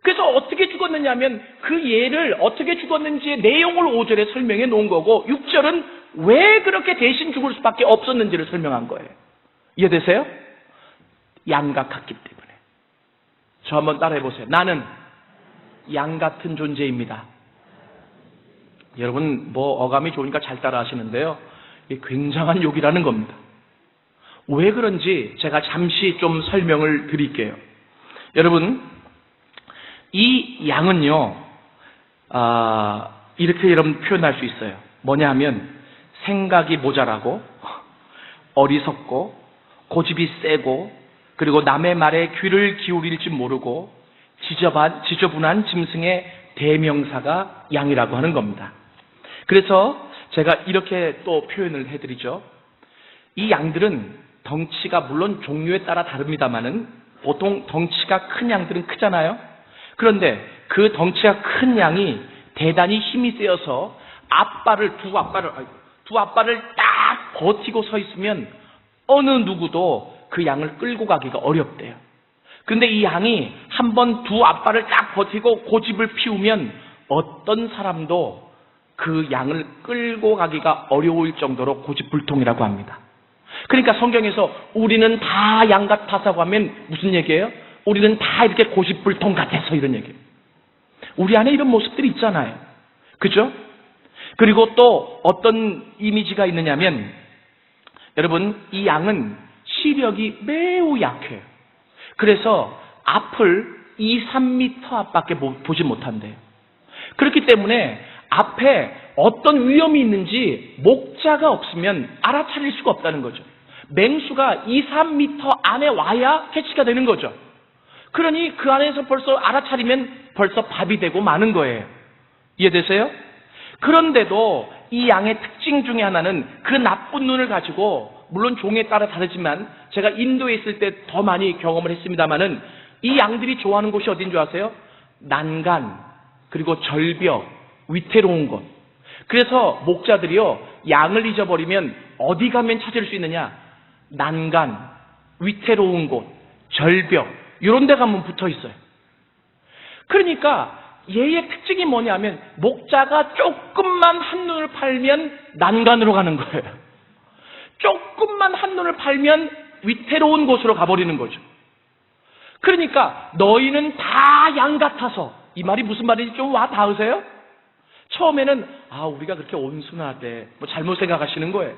그래서 어떻게 죽었느냐 하면 그 예를 어떻게 죽었는지의 내용을 5절에 설명해 놓은 거고 6절은 왜 그렇게 대신 죽을 수밖에 없었는지를 설명한 거예요. 이해되세요? 양 같았기 때문에. 저 한번 따라해 보세요. 나는 양 같은 존재입니다. 여러분 뭐 어감이 좋으니까 잘 따라 하시는데요, 이게 굉장한 욕이라는 겁니다. 왜 그런지 제가 잠시 좀 설명을 드릴게요. 여러분, 이 양은요, 이렇게 여러분 표현할 수 있어요. 뭐냐 하면 생각이 모자라고 어리석고 고집이 세고 그리고 남의 말에 귀를 기울일 줄 모르고 지저분한 짐승의 대명사가 양이라고 하는 겁니다. 그래서 제가 이렇게 또 표현을 해드리죠. 이 양들은 덩치가 물론 종류에 따라 다릅니다만은 보통 덩치가 큰 양들은 크잖아요. 그런데 그 덩치가 큰 양이 대단히 힘이 세어서 두 앞발을 딱 버티고 서 있으면 어느 누구도 그 양을 끌고 가기가 어렵대요. 그런데 이 양이 한번 두 앞발을 딱 버티고 고집을 피우면 어떤 사람도 그 양을 끌고 가기가 어려울 정도로 고집불통이라고 합니다. 그러니까 성경에서 우리는 다 양 같아서 하면 무슨 얘기예요? 우리는 다 이렇게 고집불통 같아서 이런 얘기예요. 우리 안에 이런 모습들이 있잖아요. 그죠? 그리고 또 어떤 이미지가 있느냐면 여러분, 이 양은 시력이 매우 약해요. 그래서 앞을 2, 3m 앞밖에 보지 못한대요. 그렇기 때문에 앞에 어떤 위험이 있는지 목자가 없으면 알아차릴 수가 없다는 거죠. 맹수가 2, 3m 안에 와야 캐치가 되는 거죠. 그러니 그 안에서 벌써 알아차리면 벌써 밥이 되고 마는 거예요. 이해되세요? 그런데도 이 양의 특징 중에 하나는 그 나쁜 눈을 가지고, 물론 종에 따라 다르지만 제가 인도에 있을 때 더 많이 경험을 했습니다마는 이 양들이 좋아하는 곳이 어딘 줄 아세요? 난간, 그리고 절벽, 위태로운 곳. 그래서 목자들이요, 양을 잊어버리면 어디 가면 찾을 수 있느냐? 난간, 위태로운 곳, 절벽, 이런 데 가면 붙어 있어요. 그러니까 얘의 특징이 뭐냐면 목자가 조금만 한눈을 팔면 난간으로 가는 거예요. 조금만 한눈을 팔면 위태로운 곳으로 가버리는 거죠. 그러니까 너희는 다 양 같아서, 이 말이 무슨 말인지 좀 와 닿으세요? 처음에는 우리가 그렇게 온순하대 뭐 잘못 생각하시는 거예요.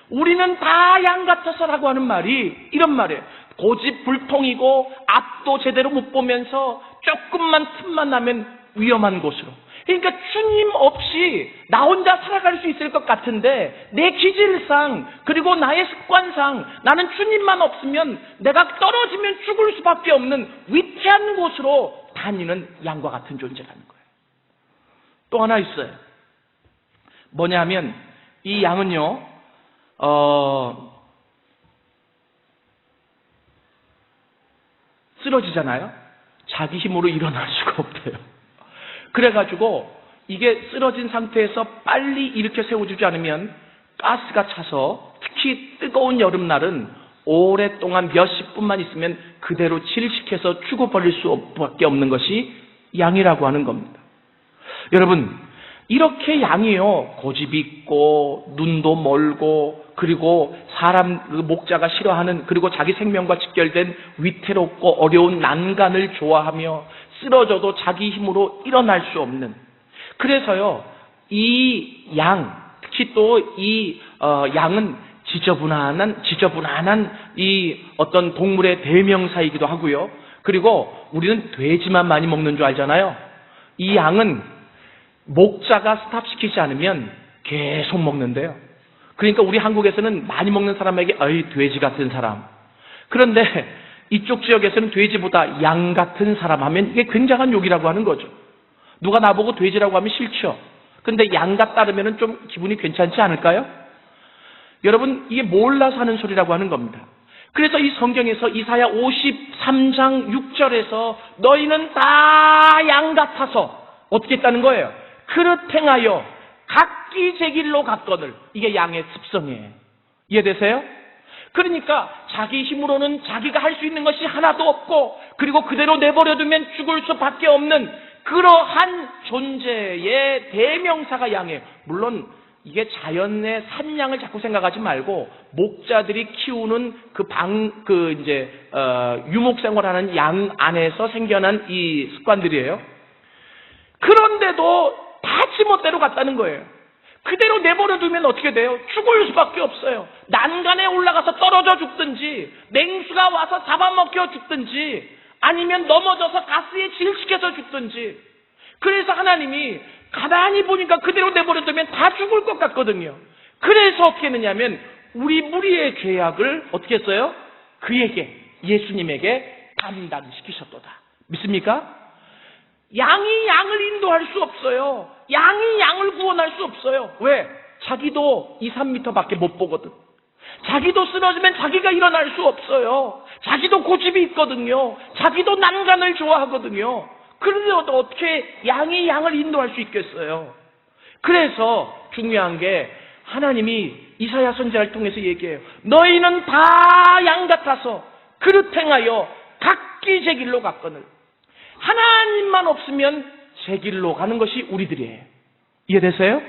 우리는 다 양 같아서라고 하는 말이 이런 말이에요. 고집불통이고 앞도 제대로 못 보면서 조금만 틈만 나면 위험한 곳으로. 그러니까 주님 없이 나 혼자 살아갈 수 있을 것 같은데 내 기질상 그리고 나의 습관상 나는 주님만 없으면 내가 떨어지면 죽을 수밖에 없는 위태한 곳으로 다니는 양과 같은 존재라는 거예요. 또 하나 있어요. 뭐냐면 이 양은요 쓰러지잖아요. 자기 힘으로 일어날 수가 없대요. 그래가지고 이게 쓰러진 상태에서 빨리 일으켜 세워주지 않으면 가스가 차서 특히 뜨거운 여름날은 오랫동안 몇십 분만 있으면 그대로 질식해서 죽어버릴 수밖에 없는 것이 양이라고 하는 겁니다. 여러분, 이렇게 양이요 고집이 있고 눈도 멀고 그리고 사람 목자가 싫어하는 그리고 자기 생명과 직결된 위태롭고 어려운 난간을 좋아하며 쓰러져도 자기 힘으로 일어날 수 없는, 그래서요 이 양, 특히 또 이 양은 지저분한 이 어떤 동물의 대명사이기도 하고요. 그리고 우리는 돼지만 많이 먹는 줄 알잖아요. 이 양은 목자가 스탑시키지 않으면 계속 먹는데요. 그러니까 우리 한국에서는 많이 먹는 사람에게 어이 돼지 같은 사람, 그런데 이쪽 지역에서는 돼지보다 양 같은 사람 하면 이게 굉장한 욕이라고 하는 거죠. 누가 나보고 돼지라고 하면 싫죠. 근데 양 같다 그러면 좀 기분이 괜찮지 않을까요? 여러분, 이게 몰라서 하는 소리라고 하는 겁니다. 그래서 이 성경에서 이사야 53장 6절에서 너희는 다 양 같아서 어떻게 했다는 거예요? 그릇 행하여 각기 제 길로 갔거늘. 이게 양의 습성이에요. 이해되세요? 그러니까 자기 힘으로는 자기가 할 수 있는 것이 하나도 없고 그리고 그대로 내버려두면 죽을 수밖에 없는 그러한 존재의 대명사가 양이에요. 물론 이게 자연의 산양을 자꾸 생각하지 말고 목자들이 키우는 유목생활하는 양 안에서 생겨난 이 습관들이에요. 그런데도 다 지멋대로 갔다는 거예요. 그대로 내버려두면 어떻게 돼요? 죽을 수밖에 없어요. 난간에 올라가서 떨어져 죽든지 맹수가 와서 잡아먹혀 죽든지 아니면 넘어져서 가스에 질식해서 죽든지. 그래서 하나님이 가만히 보니까 그대로 내버려두면 다 죽을 것 같거든요. 그래서 어떻게 했느냐면 우리 무리의 죄악을 어떻게 했어요? 그에게, 예수님에게 감당시키셨도다. 믿습니까? 양이 양을 인도할 수 없어요. 양이 양을 구원할 수 없어요. 왜? 자기도 2, 3미터밖에 못 보거든. 자기도 쓰러지면 자기가 일어날 수 없어요. 자기도 고집이 있거든요. 자기도 난간을 좋아하거든요. 그런데 어떻게 양이 양을 인도할 수 있겠어요? 그래서 중요한 게 하나님이 이사야 선지자를 통해서 얘기해요. 너희는 다 양 같아서 그릇 행하여 각기 제 길로 갔거늘. 하나님만 없으면 제 길로 가는 것이 우리들이에요. 이해되세요?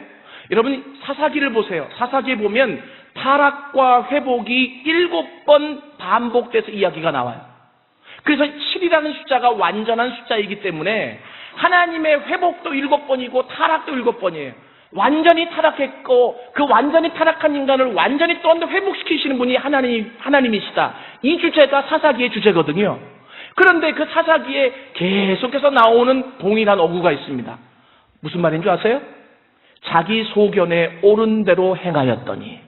여러분 사사기를 보세요. 사사기에 보면 타락과 회복이 7번 반복돼서 이야기가 나와요. 그래서 7이라는 숫자가 완전한 숫자이기 때문에 하나님의 회복도 7번이고 타락도 7번이에요. 완전히 타락했고 그 완전히 타락한 인간을 완전히 또 회복시키시는 분이 하나님이시다. 이 주제가 사사기의 주제거든요. 그런데 그 사사기에 계속해서 나오는 동일한 어구가 있습니다. 무슨 말인 줄 아세요? 자기 소견에 옳은 대로 행하였더니.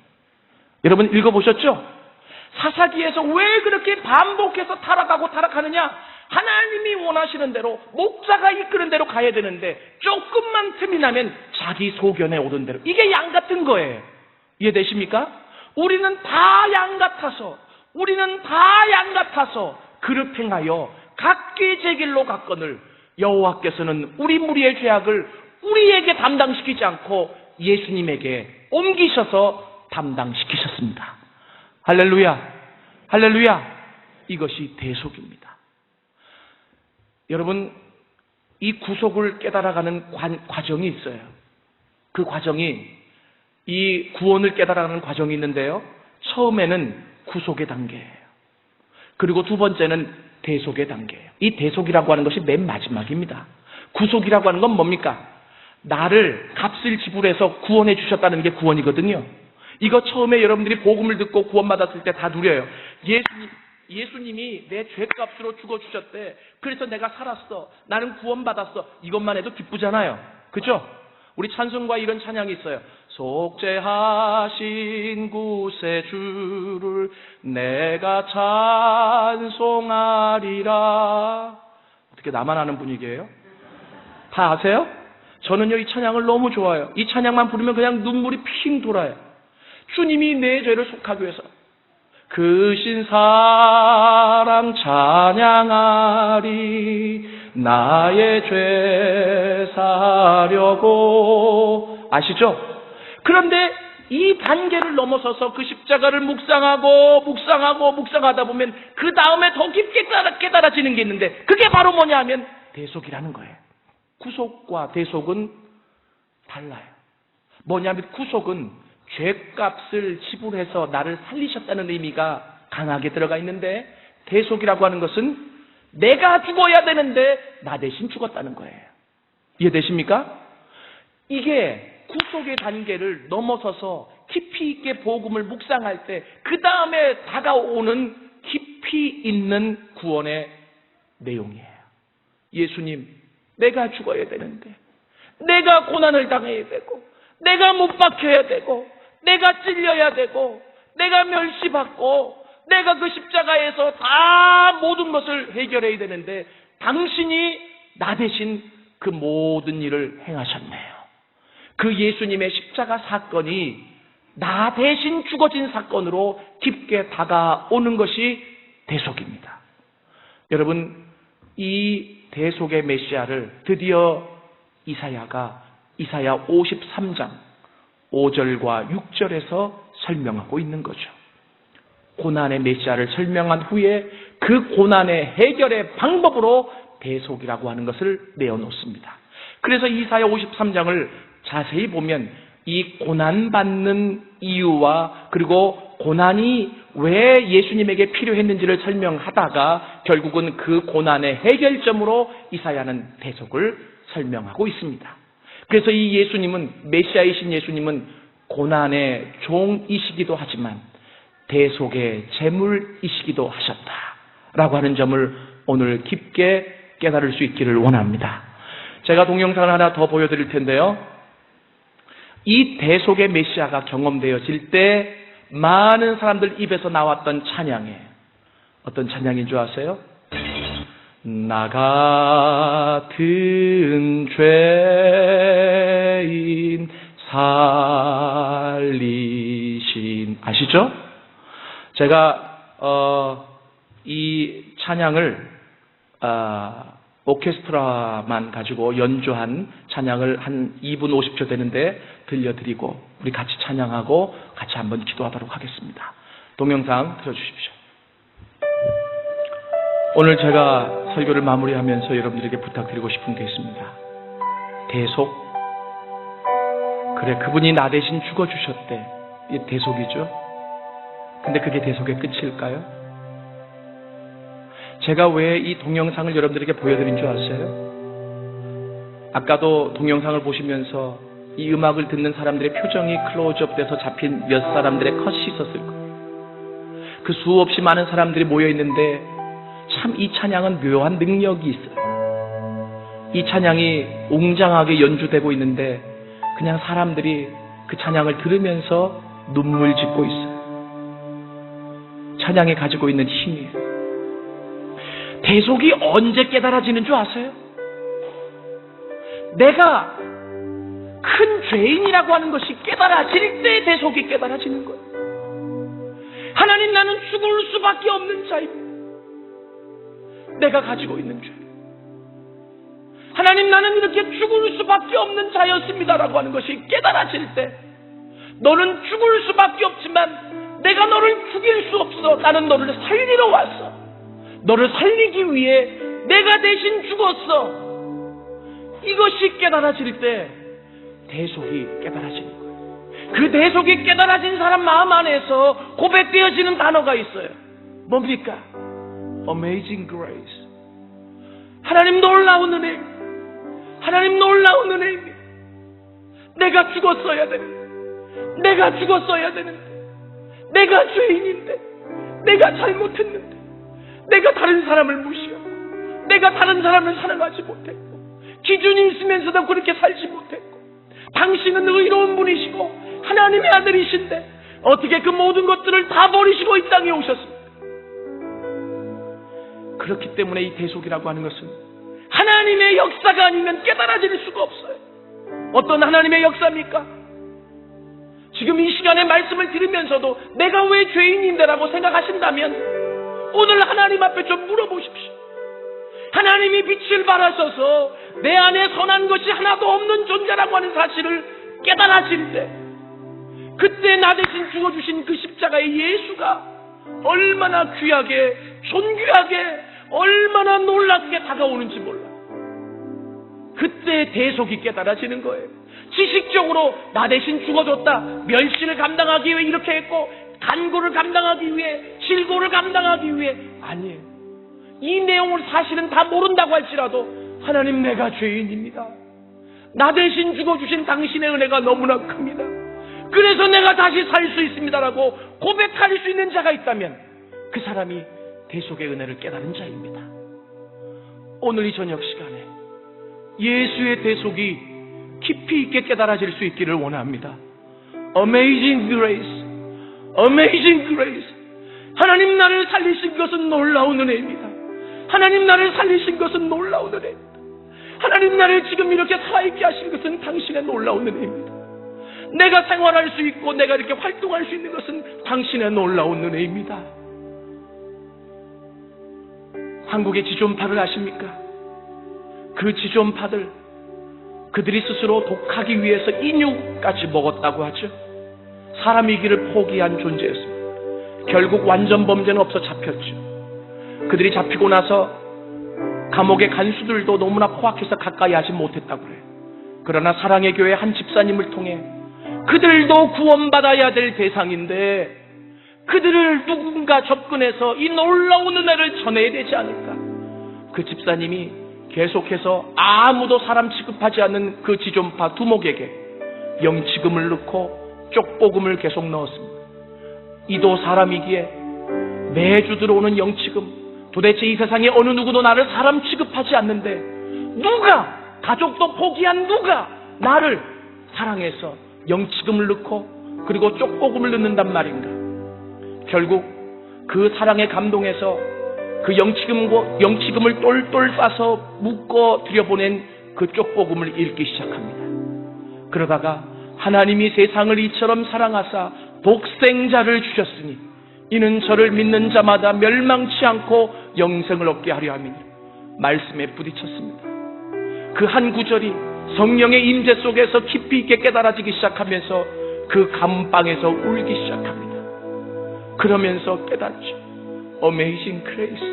여러분 읽어보셨죠? 사사기에서 왜 그렇게 반복해서 타락하고 타락하느냐? 하나님이 원하시는 대로 목자가 이끄는 대로 가야 되는데 조금만 틈이 나면 자기 소견에 옳은 대로. 이게 양 같은 거예요. 이해되십니까? 우리는 다 양 같아서 그릇 행하여 각기 제 길로 갔거늘 여호와께서는 우리 무리의 죄악을 우리에게 담당시키지 않고 예수님에게 옮기셔서 담당시키셨습니다. 할렐루야, 할렐루야. 이것이 대속입니다. 여러분, 이 구속을 깨달아가는 과정이 있어요. 그 과정이, 이 구원을 깨달아가는 과정이 있는데요. 처음에는 구속의 단계예요. 그리고 두 번째는 대속의 단계예요. 이 대속이라고 하는 것이 맨 마지막입니다. 구속이라고 하는 건 뭡니까? 나를 값을 지불해서 구원해 주셨다는 게 구원이거든요. 이거 처음에 여러분들이 복음을 듣고 구원받았을 때 다 누려요. 예수님이 내 죄값으로 죽어주셨대. 그래서 내가 살았어. 나는 구원받았어. 이것만 해도 기쁘잖아요. 그죠? 우리 찬송가 이런 찬양이 있어요. 속죄하신 구세주를 내가 찬송하리라. 어떻게 나만 아는 분위기예요? 다 아세요? 저는요 이 찬양을 너무 좋아해요. 이 찬양만 부르면 그냥 눈물이 핑 돌아요. 주님이 내 죄를 속하기 위해서 그 신사랑 찬양하리 나의 죄 사려고. 아시죠? 그런데 이 단계를 넘어서서 그 십자가를 묵상하다 보면 그 다음에 더 깊게 깨달아지는 게 있는데 그게 바로 뭐냐 하면 대속이라는 거예요. 구속과 대속은 달라요. 뭐냐면 구속은 죄값을 지불해서 나를 살리셨다는 의미가 강하게 들어가 있는데 대속이라고 하는 것은 내가 죽어야 되는데 나 대신 죽었다는 거예요. 이해되십니까? 이게 구속의 단계를 넘어서서 깊이 있게 복음을 묵상할 때 그 다음에 다가오는 깊이 있는 구원의 내용이에요. 예수님, 내가 죽어야 되는데, 내가 고난을 당해야 되고, 내가 못 박혀야 되고, 내가 찔려야 되고, 내가 멸시받고, 내가 그 십자가에서 다 모든 것을 해결해야 되는데 당신이 나 대신 그 모든 일을 행하셨네요. 그 예수님의 십자가 사건이 나 대신 죽어진 사건으로 깊게 다가오는 것이 대속입니다. 여러분, 이 대속의 메시아를 드디어 이사야가 이사야 53장 5절과 6절에서 설명하고 있는 거죠. 고난의 메시아를 설명한 후에 그 고난의 해결의 방법으로 대속이라고 하는 것을 내어놓습니다. 그래서 이사야 53장을 자세히 보면 이 고난받는 이유와 그리고 고난이 왜 예수님에게 필요했는지를 설명하다가 결국은 그 고난의 해결점으로 이사야는 대속을 설명하고 있습니다. 그래서 이 예수님은, 메시아이신 예수님은 고난의 종이시기도 하지만 대속의 제물이시기도 하셨다라고 하는 점을 오늘 깊게 깨달을 수 있기를 원합니다. 제가 동영상을 하나 더 보여드릴 텐데요. 이 대속의 메시아가 경험되어질 때 많은 사람들 입에서 나왔던 찬양이에요. 어떤 찬양인 줄 아세요? 나 같은 죄인 살리신. 아시죠? 제가 이 찬양을 오케스트라만 가지고 연주한 찬양을 한 2분 50초 되는데 들려드리고 우리 같이 찬양하고 같이 한번 기도하도록 하겠습니다. 동영상 틀어주십시오. 오늘 제가 설교를 마무리하면서 여러분들에게 부탁드리고 싶은 게 있습니다. 대속. 그래, 그분이 나 대신 죽어주셨대. 이게 대속이죠. 근데 그게 대속의 끝일까요? 제가 왜 이 동영상을 여러분들에게 보여드린 줄 아세요? 아까도 동영상을 보시면서 이 음악을 듣는 사람들의 표정이 클로즈업 돼서 잡힌 몇 사람들의 컷이 있었을 거예요. 그 수없이 많은 사람들이 모여있는데 참 이 찬양은 묘한 능력이 있어요. 이 찬양이 웅장하게 연주되고 있는데 그냥 사람들이 그 찬양을 들으면서 눈물 짓고 있어요. 찬양이 가지고 있는 힘이에요. 대속이 언제 깨달아지는 줄 아세요? 내가 큰 죄인이라고 하는 것이 깨달아질 때 대속이 깨달아지는 거예요. 하나님, 나는 죽을 수밖에 없는 자입니다. 내가 가지고 있는 죄. 하나님, 나는 이렇게 죽을 수밖에 없는 자였습니다라고 하는 것이 깨달아질 때 너는 죽을 수밖에 없지만 내가 너를 죽일 수 없어. 나는 너를 살리러 왔어. 너를 살리기 위해 내가 대신 죽었어. 이것이 깨달아질 때 대속이 깨달아지는 거예요. 그 대속이 깨달아진 사람 마음 안에서 고백되어지는 단어가 있어요. 뭡니까? Amazing Grace. 하나님 놀라운 은혜. 하나님 놀라운 은혜입니다. 내가 죽었어야 되는데, 내가 죽었어야 되는데, 내가 죄인인데, 내가 잘못했는데, 내가 다른 사람을 무시하고, 내가 다른 사람을 사랑하지 못했고, 기준이 있으면서도 그렇게 살지 못했고, 당신은 의로운 분이시고 하나님의 아들이신데 어떻게 그 모든 것들을 다 버리시고 이 땅에 오셨습니까? 그렇기 때문에 이 대속이라고 하는 것은 하나님의 역사가 아니면 깨달아질 수가 없어요. 어떤 하나님의 역사입니까? 지금 이 시간에 말씀을 들으면서도 내가 왜 죄인인데라고 생각하신다면 오늘 하나님 앞에 좀 물어보십시오. 하나님이 빛을 발하셔서 내 안에 선한 것이 하나도 없는 존재라고 하는 사실을 깨달아질 때, 그때 나 대신 죽어주신 그 십자가의 예수가 얼마나 귀하게, 존귀하게, 얼마나 놀랍게 다가오는지 몰라요. 그때 대속이 깨달아지는 거예요. 지식적으로 나 대신 죽어줬다, 멸시를 감당하기 위해 이렇게 했고, 간고를 감당하기 위해, 질고를 감당하기 위해, 아니에요. 이 내용을 사실은 다 모른다고 할지라도 하나님, 내가 죄인입니다. 나 대신 죽어주신 당신의 은혜가 너무나 큽니다. 그래서 내가 다시 살 수 있습니다라고 고백할 수 있는 자가 있다면 그 사람이 대속의 은혜를 깨달은 자입니다. 오늘 이 저녁 시간에 예수의 대속이 깊이 있게 깨달아질 수 있기를 원합니다. Amazing grace, amazing grace. 하나님 나를 살리신 것은 놀라운 은혜입니다. 하나님 나를 살리신 것은 놀라운 은혜입니다. 하나님 나를 지금 이렇게 살아있게 하신 것은 당신의 놀라운 은혜입니다. 내가 생활할 수 있고 내가 이렇게 활동할 수 있는 것은 당신의 놀라운 은혜입니다. 한국의 지존파를 아십니까? 그 지존파들, 그들이 스스로 독하기 위해서 인육까지 먹었다고 하죠. 사람이기를 포기한 존재였습니다. 결국 완전 범죄는 없어 잡혔죠. 그들이 잡히고 나서 감옥의 간수들도 너무나 포악해서 가까이 하지 못했다고 그래요. 그러나 사랑의 교회 한 집사님을 통해 그들도 구원받아야 될 대상인데 그들을 누군가 접근해서 이 놀라운 은혜를 전해야 되지 않을까. 그 집사님이 계속해서 아무도 사람 취급하지 않는 그 지존파 두목에게 영치금을 넣고 쪽복음을 계속 넣었습니다. 이도 사람이기에 매주 들어오는 영치금, 도대체 이 세상에 어느 누구도 나를 사람 취급하지 않는데 누가, 가족도 포기한 누가 나를 사랑해서 영치금을 넣고 그리고 쪽복음을 넣는단 말인가. 결국 그 사랑에 감동해서 그 영치금을 똘똘 싸서 묶어 들여보낸 그 쪽복음을 읽기 시작합니다. 그러다가 하나님이 세상을 이처럼 사랑하사 독생자를 주셨으니 이는 저를 믿는 자마다 멸망치 않고 영생을 얻게 하려 함이니 말씀에 부딪혔습니다. 그 한 구절이 성령의 임재 속에서 깊이 있게 깨달아지기 시작하면서 그 감방에서 울기 시작합니다. 그러면서 깨닫죠. Amazing grace.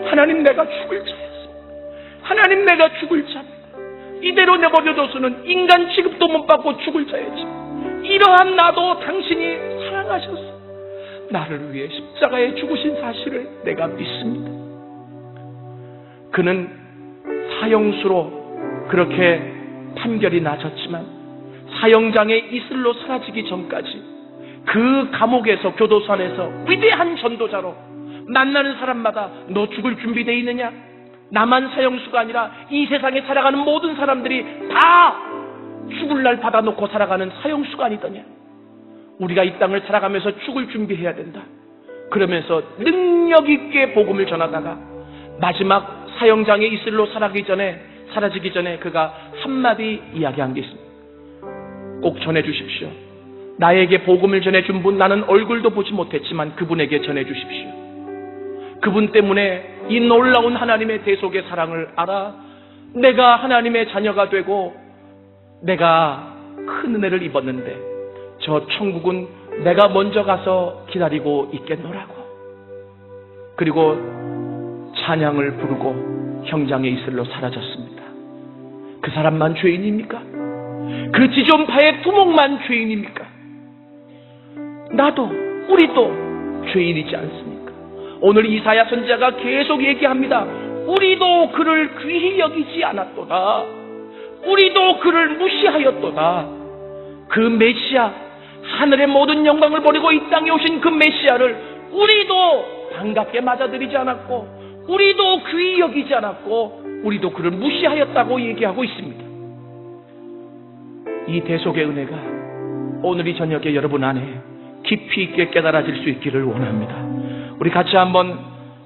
하나님, 내가 죽을 자였습니다. 하나님, 내가 죽을 자입니다. 이대로 내버려둬서는 인간 취급도 못 받고 죽을 자였지. 이러한 나도 당신이 사랑하셨어. 나를 위해 십자가에 죽으신 사실을 내가 믿습니다. 그는 사형수로 그렇게 판결이 나졌지만 사형장에 이슬로 사라지기 전까지 그 감옥에서, 교도소 안에서 위대한 전도자로 만나는 사람마다 너 죽을 준비되어 있느냐? 나만 사형수가 아니라 이 세상에 살아가는 모든 사람들이 다 죽을 날 받아놓고 살아가는 사형수가 아니더냐? 우리가 이 땅을 살아가면서 죽을 준비해야 된다. 그러면서 능력 있게 복음을 전하다가 마지막 사형장에 이슬로 사라지기 전에 그가 한마디 이야기한 게 있습니다. 꼭 전해주십시오. 나에게 복음을 전해준 분, 나는 얼굴도 보지 못했지만 그분에게 전해주십시오. 그분 때문에 이 놀라운 하나님의 대속의 사랑을 알아 내가 하나님의 자녀가 되고 내가 큰 은혜를 입었는데 저 천국은 내가 먼저 가서 기다리고 있겠노라고. 그리고 찬양을 부르고 형장의 이슬로 사라졌습니다. 그 사람만 죄인입니까? 그 지존파의 두목만 죄인입니까? 나도, 우리도 죄인이지 않습니까? 오늘 이사야 선지자가 계속 얘기합니다. 우리도 그를 귀히 여기지 않았도다. 우리도 그를 무시하였도다. 그 메시아, 하늘의 모든 영광을 버리고 이 땅에 오신 그 메시아를 우리도 반갑게 맞아들이지 않았고 우리도 귀히 여기지 않았고 우리도 그를 무시하였다고 얘기하고 있습니다. 이 대속의 은혜가 오늘 이 저녁에 여러분 안에 깊이 있게 깨달아질 수 있기를 원합니다. 우리 같이 한번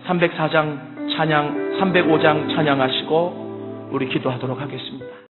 304장 찬양, 305장 찬양하시고 우리 기도하도록 하겠습니다.